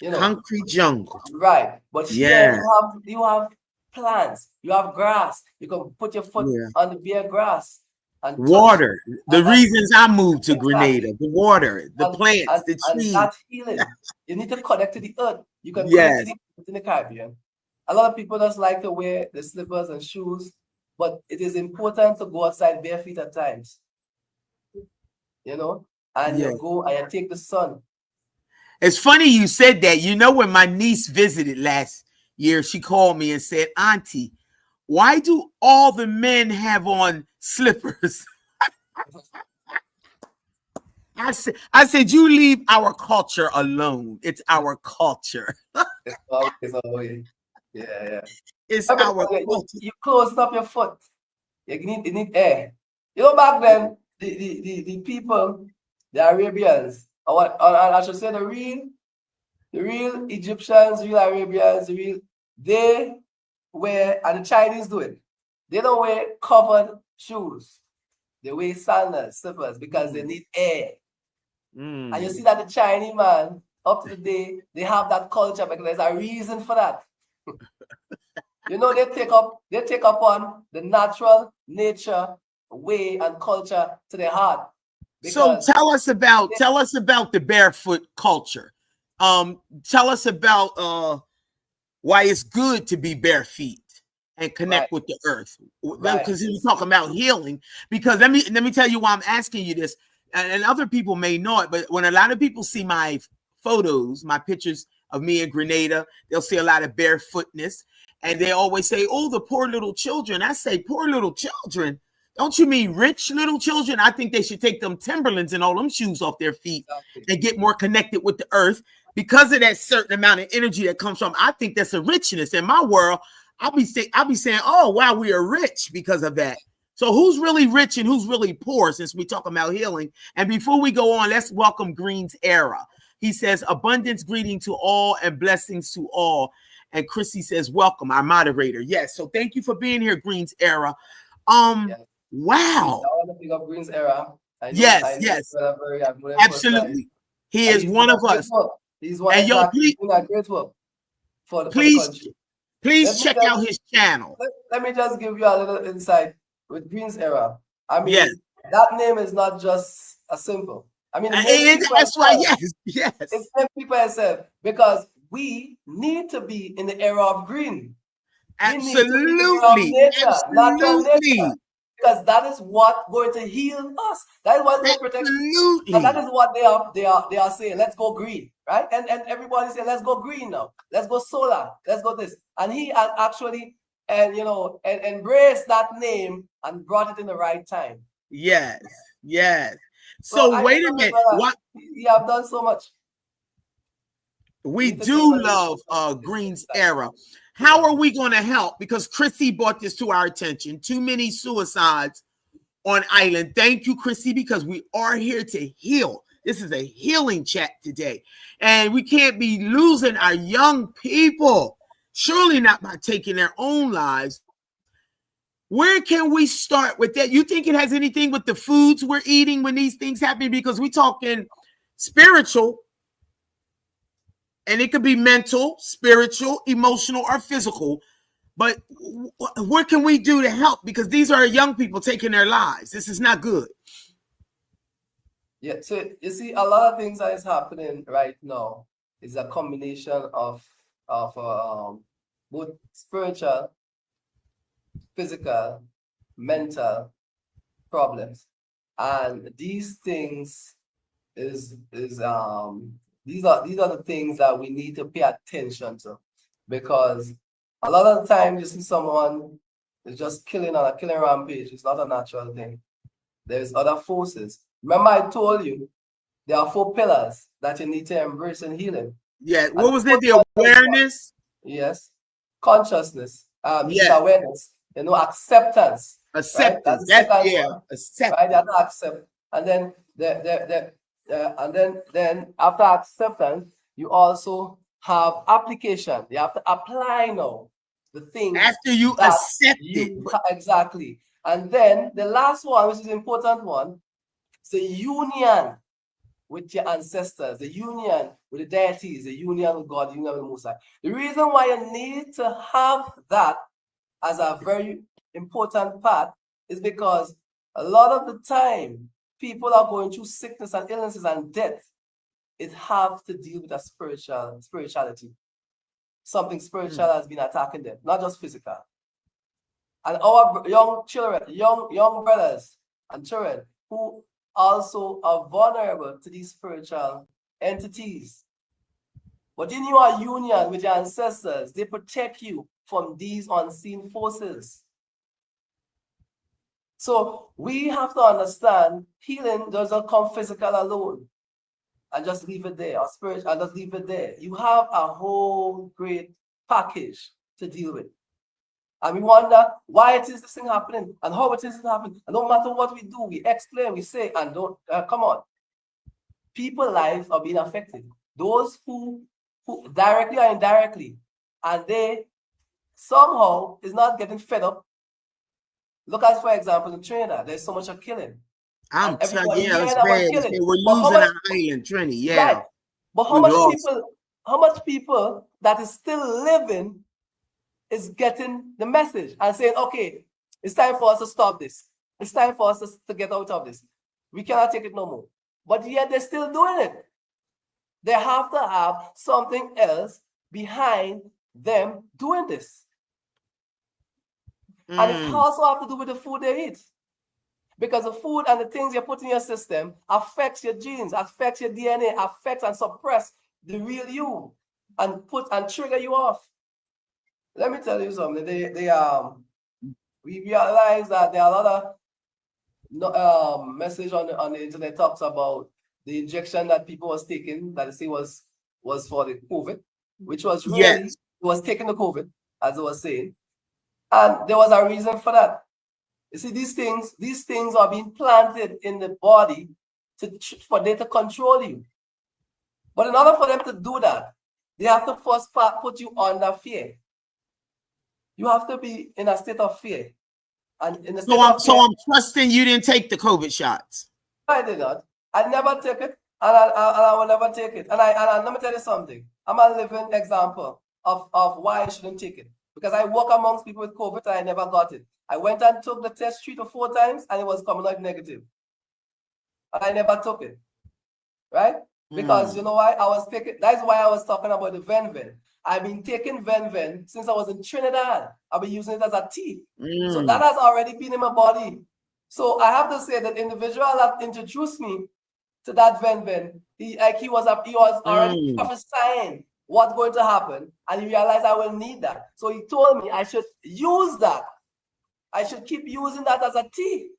Concrete jungle. Right. But here you have plants, you have grass. You can put your foot on the bare grass. And water. The reasons I moved to Grenada. The water, the plants, the trees. And that's healing. You need to connect to the earth. You can connect to the earth in the Caribbean. A lot of people just like to wear the slippers and shoes, but it is important to go outside bare feet at times. And you go and you take the sun. It's funny you said that. When my niece visited last year, she called me and said, Auntie, why do all the men have on slippers? I said, you leave our culture alone. It's our culture. Yeah. It's our culture. You close up your foot. You need air. Back then, the people, the Arabians, or I should say the real Egyptians, real Arabians, they wear, and the Chinese do it. They don't wear covered shoes. They wear sandals, slippers, because they need air. And you see that the Chinese man, up to the day, they have that culture because there's a reason for that. They take up on the natural nature way and culture to their heart. So tell us about the barefoot culture. Tell us about why it's good to be bare feet and connect with the earth. Because he's talking about healing. Because let me tell you why I'm asking you this. And other people may know it, but when a lot of people see my photos, my pictures of me in Grenada, they'll see a lot of barefootness. And they always say, oh, the poor little children. I say, poor little children. Don't you mean rich little children? I think they should take them Timberlands and all them shoes off their feet and get more connected with the earth because of that certain amount of energy that comes from. I think that's a richness in my world. I'll be saying, oh, wow, we are rich because of that. So who's really rich and who's really poor since we talk about healing? And before we go on, let's welcome Green's Era. He says, abundance greeting to all and blessings to all. And Chrissy says, welcome, our moderator. Yes, so thank you for being here, Green's Era. Wow. I want to pick up Green's Era. Yes. Absolutely. He is one of us. He's one exactly doing a great work for the country. Please check out his channel. Let me just give you a little insight with Green's Era. I mean, that name is not just a simple. I mean, that's why, yes. It's people itself because we need to be in the era of green. Absolutely. Not of nature. Because that is what going to heal us. That is what going to protect. And that is what they are saying. Let's go green, right? And everybody saying, let's go green now. Let's go solar. Let's go this. And he actually embraced that name and brought it in the right time. Yes. So wait a minute. What you have done so much. We do love Green's Era. How are we going to help? Because Chrissy brought this to our attention. Too many suicides on island. Thank you, Chrissy, because we are here to heal. This is a healing chat today. And we can't be losing our young people. Surely not by taking their own lives. Where can we start with that? You think it has anything with the foods we're eating when these things happen? Because we're talking spiritual. And it could be mental, spiritual, emotional, or physical. But what can we do to help? Because these are young people taking their lives. This is not good. Yeah, so you see, a lot of things that is happening right now is a combination of both spiritual, physical, mental problems. And these things these are the things that we need to pay attention to, because a lot of the time you see someone is just killing on a killing rampage. It's not a natural thing. There's other forces. Remember, I told you there are 4 pillars that you need to embrace in healing. Yeah. What was it? The awareness? Yes. Consciousness. Awareness. Acceptance. Acceptance. Right? Acceptance. Right? That's accept. And then then after acceptance, you also have application. You have to apply now the things after you accept it. Exactly. And then the last one, which is the important one, is the union with your ancestors, the union with the deities, the union with God, the union with the Most High. The reason why you need to have that as a very important part is because a lot of the time people are going through sickness and illnesses and death. It have to deal with a spirituality. Something spiritual has been attacking them, not just physical. And our young children, young brothers and children who also are vulnerable to these spiritual entities. But in your union with your ancestors, they protect you from these unseen forces. So we have to understand healing doesn't come physical alone and just leave it there, or spiritual and just leave it there. You have a whole great package to deal with. And we wonder why it is this thing happening and how it is happening. And no matter what we do, we explain, we say, and don't come on. People's lives are being affected. Those who directly or indirectly, and they somehow is not getting fed up. Look at, for example, in Trinidad, there's so much of killing. I'm telling you, it's bad. We're losing our island, Trinity. Yeah. Right. But how much people that is still living is getting the message and saying, okay, it's time for us to stop this. It's time for us to get out of this. We cannot take it no more. But yet they're still doing it. They have to have something else behind them doing this. And it also have to do with the food they eat. Because the food and the things you put in your system affects your genes, affects your DNA, affects and suppress the real you, and trigger you off. Let me tell you something. We realize that there are a lot of message on the internet talks about the injection that people was taking that they say was for the COVID, which was really it was taking the COVID, as I was saying, and there was a reason for that. You see, these things are being planted in the body for them to control you. But in order for them to do that, they have to first put you under fear. You have to be in a state of fear. And in the state of fear, so I'm trusting you didn't take the COVID shots. I did not. I never took it, and I will never take it. And let me tell you something. I'm a living example of why I shouldn't take it. Because I work amongst people with COVID and I never got it. I went and took the test 3 to 4 times and it was coming out negative. And I never took it. Right? Because you know why? That's why I was talking about the Ven-Ven. I've been taking Ven-Ven since I was in Trinidad. I've been using it as a tea. So that has already been in my body. So I have to say that the individual that introduced me to that Ven-Ven, he was already prophesying what's going to happen, and he realized I will need that. So he told me I should use that. I should keep using that as a tea,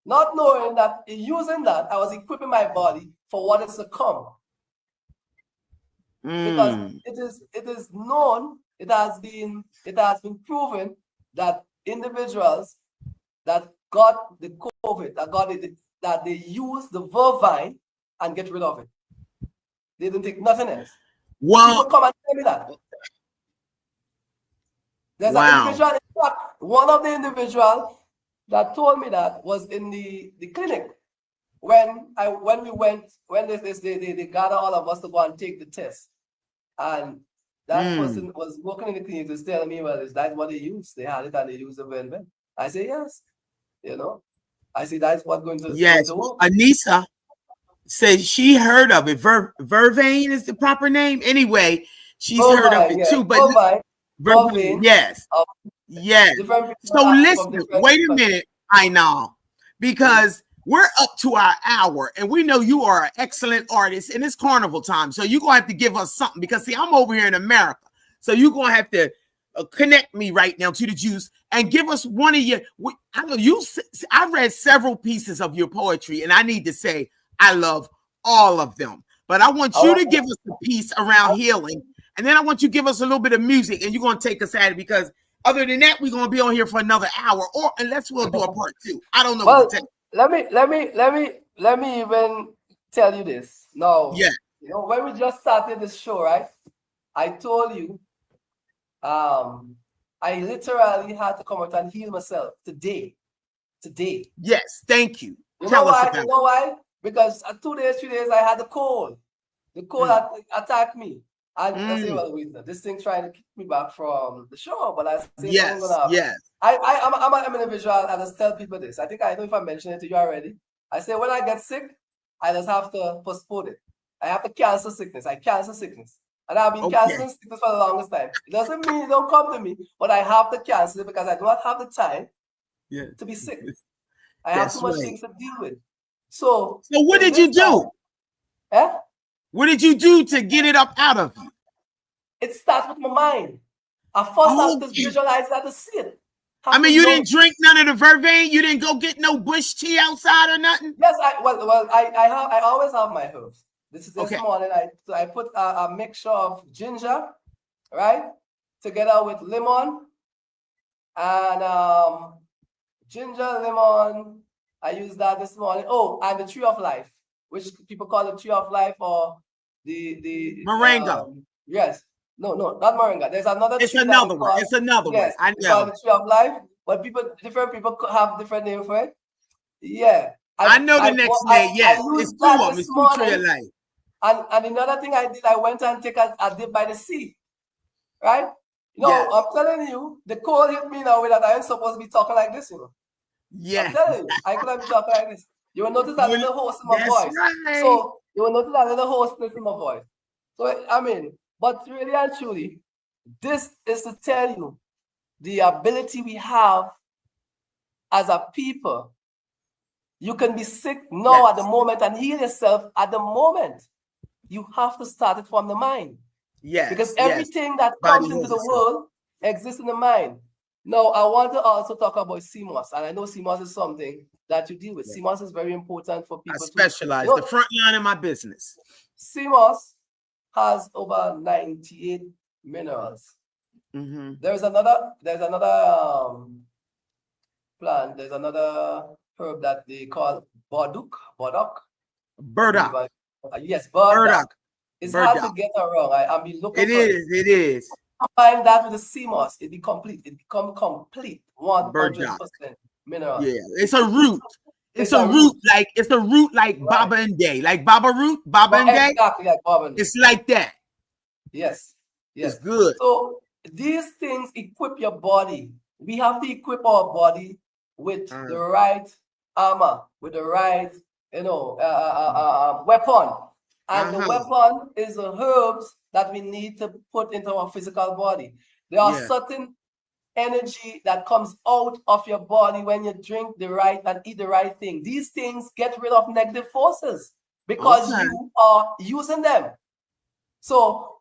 not knowing that in using that, I was equipping my body for what is to come. Because it is known, it has been proven that individuals that got the COVID, that they use the vervine and get rid of it. They didn't take nothing else. Wow. People come and tell me that. There's an individual, in fact, one of the individuals that told me that was in the clinic when they gather all of us to go and take the test. And that person was working in the clinic, was telling me, well, is that what they use? They had it and they used the Ven-Ven. I say, yes. You know, I see that's what's going to work. Anissa says she heard of it. Vervain is the proper name. Anyway, she's heard of it too. But Vervain, yes. So listen, wait a minute, I-Nile, because we're up to our hour and we know you are an excellent artist and it's carnival time. So you're going to have to give us something because see, I'm over here in America. So you're going to have to connect me right now to the juice and give us one of your, I read several pieces of your poetry and I need to say, I love all of them, but I want you to give us a piece around healing. And then I want you to give us a little bit of music and you're going to take us at it because other than that, we're going to be on here for another hour unless we'll do a part 2. I don't know. Well, let me even tell you this. Now, you know, when we just started this show, right? I told you, I literally had to come out and heal myself today. Yes, thank you. Tell us about it. You know why? Because 2 days, 3 days, I had the cold. The cold attacked me. And I say, well, wait, this thing's trying to keep me back from the show. But I say, I'm an individual. I just tell people this. I think I know if I mentioned it to you already. I say, when I get sick, I just have to postpone it. I have to cancel sickness. I cancel sickness. And I've been canceling sickness for the longest time. It doesn't mean it don't come to me, but I have to cancel it because I do not have the time to be sick. I have too much things to deal with. So what did you do? What did you do to get it up out of you? It starts with my mind. I first have to visualize that to see it. I mean, you didn't drink none of the Vervain? You didn't go get no bush tea outside or nothing? Yes, I always have my herbs. This morning I put a mixture of ginger, right, together with lemon and ginger, lemon. I used that this morning. Oh, and the tree of life, which people call the tree of life or the moringa. Yes. No, not moringa. There's another tree. It's another one. It's another one. I know. Call the tree of life, but different people have different names for it. Yeah. I know the next name. Yes, it's two of them. It's two tree of life. And another thing I did, I went and take a dip by the sea. Right? You know, I'm telling you, the cold hit me now with that I ain't supposed to be talking like this, you know. Yeah. I'm telling you, I couldn't be talking like this. You will notice a little hoarse in my voice. Right. So you will notice a little hoarseness in my voice. So I mean, but really and truly, this is to tell you the ability we have as a people. You can be sick now at the moment and heal yourself at the moment. You have to start it from the mind. Yes. Because everything that comes into the world exists in the mind. Now, I want to also talk about CMOS, and I know CMOS is something that you deal with. CMOS is very important for people. I specialize the front line of my business. CMOS has over 98 minerals. There's another plant. There's another herb that they call burdock. Yes, burdock. It's hard to get around. I've been looking for it. It is. Combine that with the CMOS, it become complete 100% mineral. Yeah, it's a root. It's a root like Baba and Day, like Baba root, Baba and Day. Exactly like Baba and Day. It's like that. Yes. It's good. So these things equip your body. We have to equip our body with the right armor, with the right, weapon. And the weapon is the herbs that we need to put into our physical body. There are certain energy that comes out of your body when you drink the right and eat the right thing. These things get rid of negative forces because you are using them. So,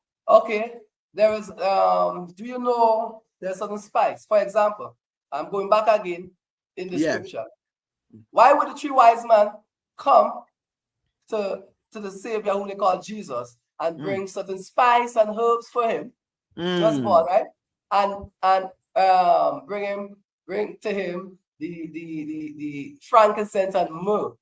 there is, do you know there's certain spice? For example, I'm going back again in the scripture. Why would the three wise men come to the Savior who they call Jesus and bring certain spice and herbs for him? Just born, right? And bring to him the frankincense and myrrh.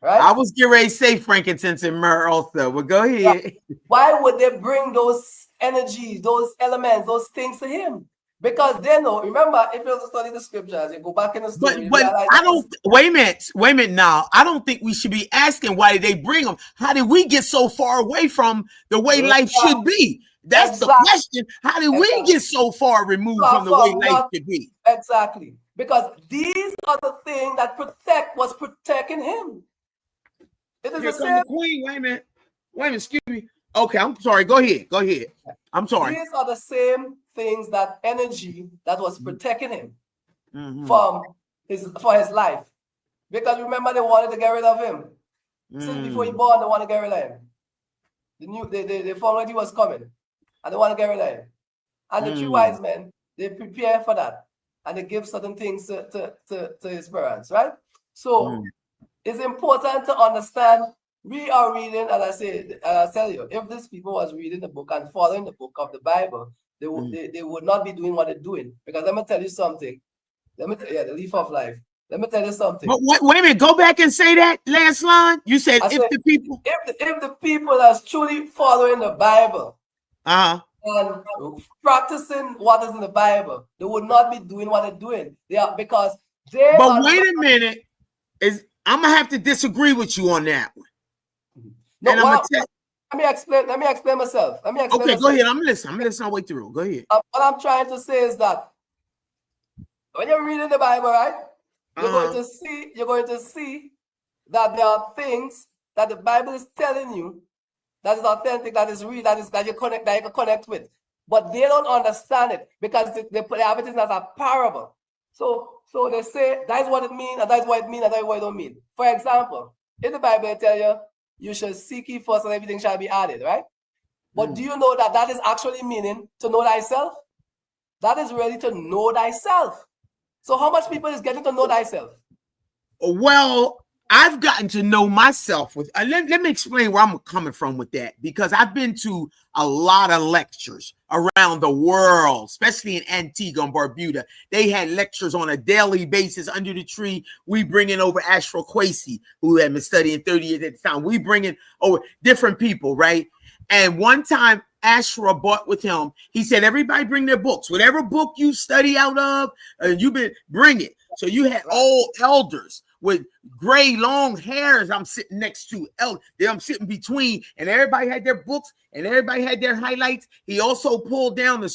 Right? I was getting ready to say frankincense and myrrh also. Well, go ahead. Why would they bring those energies, those elements, those things to him? Because they know. Remember, if you study the scriptures, you go back in the story. But I don't. Wait a minute. Now, I don't think we should be asking why did they bring them. How did we get so far away from the way life should be? That's the question. How did we get so far removed from the way life should be? Exactly. Because these are the things that was protecting him. It is the same. Queen. Wait a minute. Excuse me. Okay, I'm sorry. Go ahead. I'm sorry. These are the same things, that energy that was protecting him for his life. Because remember, they wanted to get rid of him. Since before he born, they want to get rid of him. They found that he was coming, and they want to get rid of him. And the three wise men, they prepare for that, and they give certain things to his parents, right? So it's important to understand. We are reading, as I said, I tell you, if these people was reading the book and following the book of the Bible, they would not be doing what they're doing. Because let me tell you something. The leaf of life. Let me tell you something. But wait a minute. Go back and say that last line. You said if the people that's truly following the Bible and practicing what is in the Bible, they would not be doing what they're doing. But wait a minute. I'm gonna have to disagree with you on that one. No, let me explain myself. Go ahead. I'm listening. I'll wait through. Go ahead. What I'm trying to say is that when you're reading the Bible, right, you're going to see that there are things that the Bible is telling you that is authentic, that is real, that you can connect with. But they don't understand it because they have it as a parable. So they say that's what it means, and that's what it means, and that's what it don't mean. For example, in the Bible, they tell you you shall seek ye first and everything shall be added, right? But do you know that is actually meaning to know thyself? That is really to know thyself. So how much people is getting to know thyself? Well, I've gotten to know myself with, let me explain where I'm coming from with that, because I've been to a lot of lectures around the world, especially in Antigua and Barbuda. They had lectures on a daily basis under the tree. We bring in over Ashra Kwesi, who had been studying 30 years at the time. We bring in over different people, right? And one time Ashra brought with him, he said, everybody bring their books. Whatever book you study out of, bring it. So you had old elders with gray, long hairs. I'm sitting next to I'm sitting between, and everybody had their books and everybody had their highlights. He also pulled down the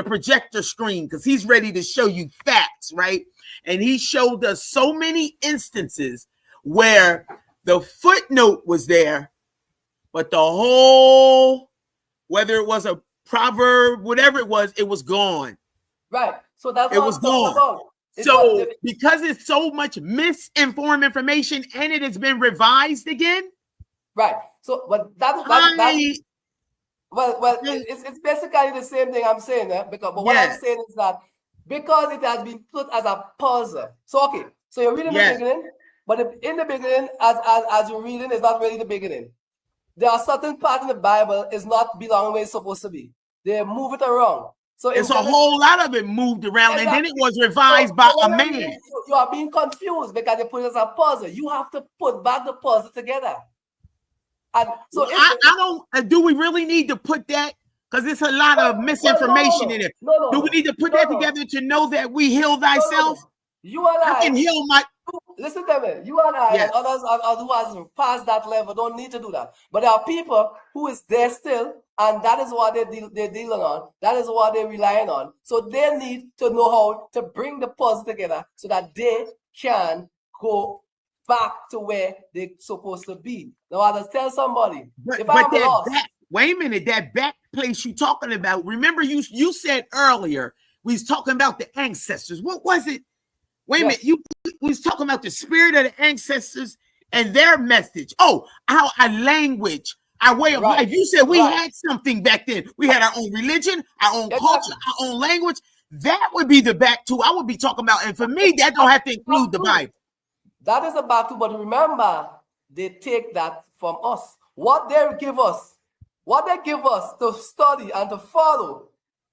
projector screen, because he's ready to show you facts, right? And he showed us so many instances where the footnote was there, but the whole, whether it was a proverb, whatever it was gone. Right. So that's It what was I'm talking gone. about. So because it's so much misinformed information and it has been revised again. Right. So, but that's it's basically the same thing I'm saying, because but what I'm saying is that because it has been put as a puzzle. So okay, so you're reading the beginning, but in the beginning, as you're reading, it's not really the beginning. There are certain parts in the Bible is not belonging where it's supposed to be. They move it around. So it's a whole lot of it moved around, and then it was revised by a man. You are being confused because they put it as a puzzle. You have to put back the puzzle together. And so I don't. Do we really need to put that? Because it's a lot of misinformation in it. Do we need to put that together to know that we heal thyself? You and I can heal my. Listen to me. You and I and others who has passed that level don't need to do that. But there are people who is there still, and that is what they're dealing on. That is what they're relying on. So they need to know how to bring the puzzle together so that they can go back to where they're supposed to be. Now, I just tell somebody, if I'm lost. Wait a minute, that back place you talking about. Remember, you said earlier we was talking about the ancestors. What was it? Wait a minute, we was talking about the spirit of the ancestors and their message. Oh, our language, our way of life. You said we had something back then. We had our own religion, our own culture, our own language. That would be the back two I would be talking about. And for me, that don't have to include the Bible. That is a back two, but remember, they take that from us. What they give us to study and to follow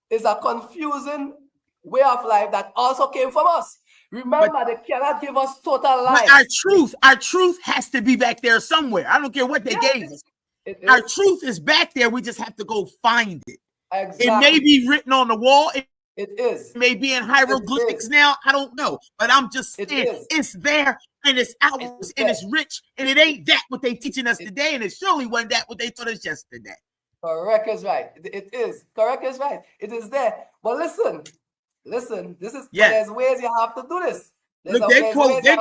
is a confusing way of life that also came from us. Remember, they cannot give us total life. But our truth has to be back there somewhere. I don't care what they gave us. Our truth is back there. We just have to go find it. Exactly. It may be written on the wall. It is. It may be in hieroglyphics now. I don't know. But I'm just saying it's there and it's ours and it's rich. And it ain't that what they teaching us today. And it surely wasn't that what they taught us yesterday. Correct is right. It is. Correct is right. It is there. But listen, this is there's ways you have to do this. Look, they're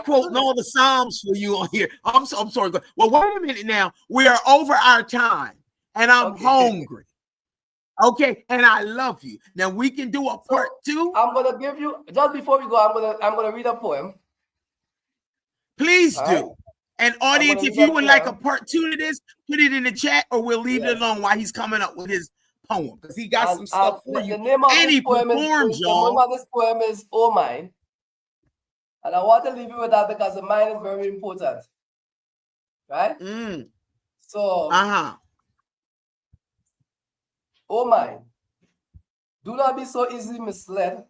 quoting all the Psalms for you on here. I'm sorry. Well, wait a minute now. We are over our time and I'm hungry. Okay, and I love you. Now we can do a part two. I'm gonna give you just before we go. I'm gonna read a poem. Please do. Right? And audience, if you would like a part two to this, put it in the chat, or we'll leave it alone while he's coming up with his poem because he got some stuff for you. The name of this poem is "Oh Mine," and I want to leave you with that because the mind is very important, right? So. Oh my, do not be so easily misled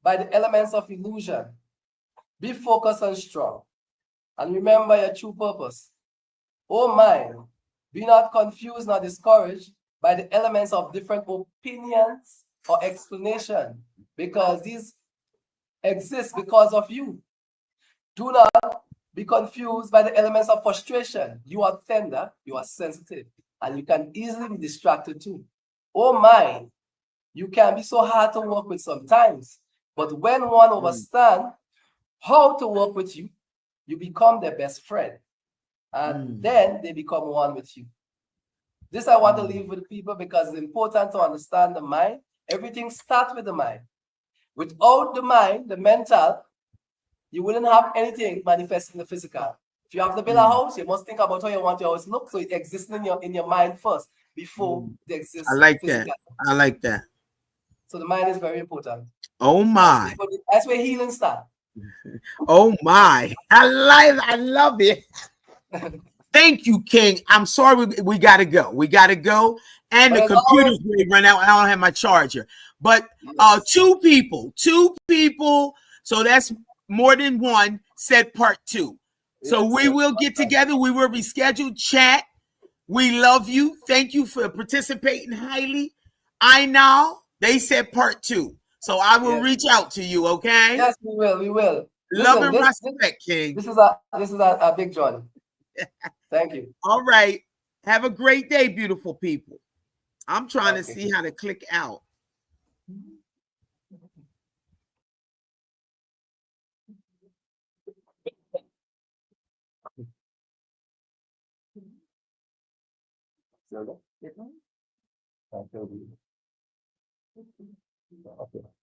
by the elements of illusion. Be focused and strong, and remember your true purpose. Oh my, be not confused nor discouraged by the elements of different opinions or explanation, because these exist because of you. Do not be confused by the elements of frustration. You are tender, you are sensitive, and you can easily be distracted too. Oh my, you can be so hard to work with sometimes, but when one understands how to work with you, you become their best friend, and then they become one with you. This I want to leave with people because it's important to understand the mind. Everything starts with the mind. Without the mind, the mental, you wouldn't have anything manifest in the physical. If you have to build a house, you must think about how you want your house to look, so it exists in your mind first before it exists. I like that. I like that. So the mind is very important. Oh my! That's where healing starts. Oh my! I love it. Thank you, King. I'm sorry we got to go. We got to go, and the computer's going to run out. I don't have my charger. But two people. So that's more than one. Said part two. So we will get together. We will reschedule. Chat. We love you. Thank you for participating highly. I-Nile, they said part two. So I will reach out to you, okay? Yes, we will. We will. Love and respect, King. This is a big John. Thank you. All right. Have a great day, beautiful people. I'm trying to see how to click out. Still there? Okay.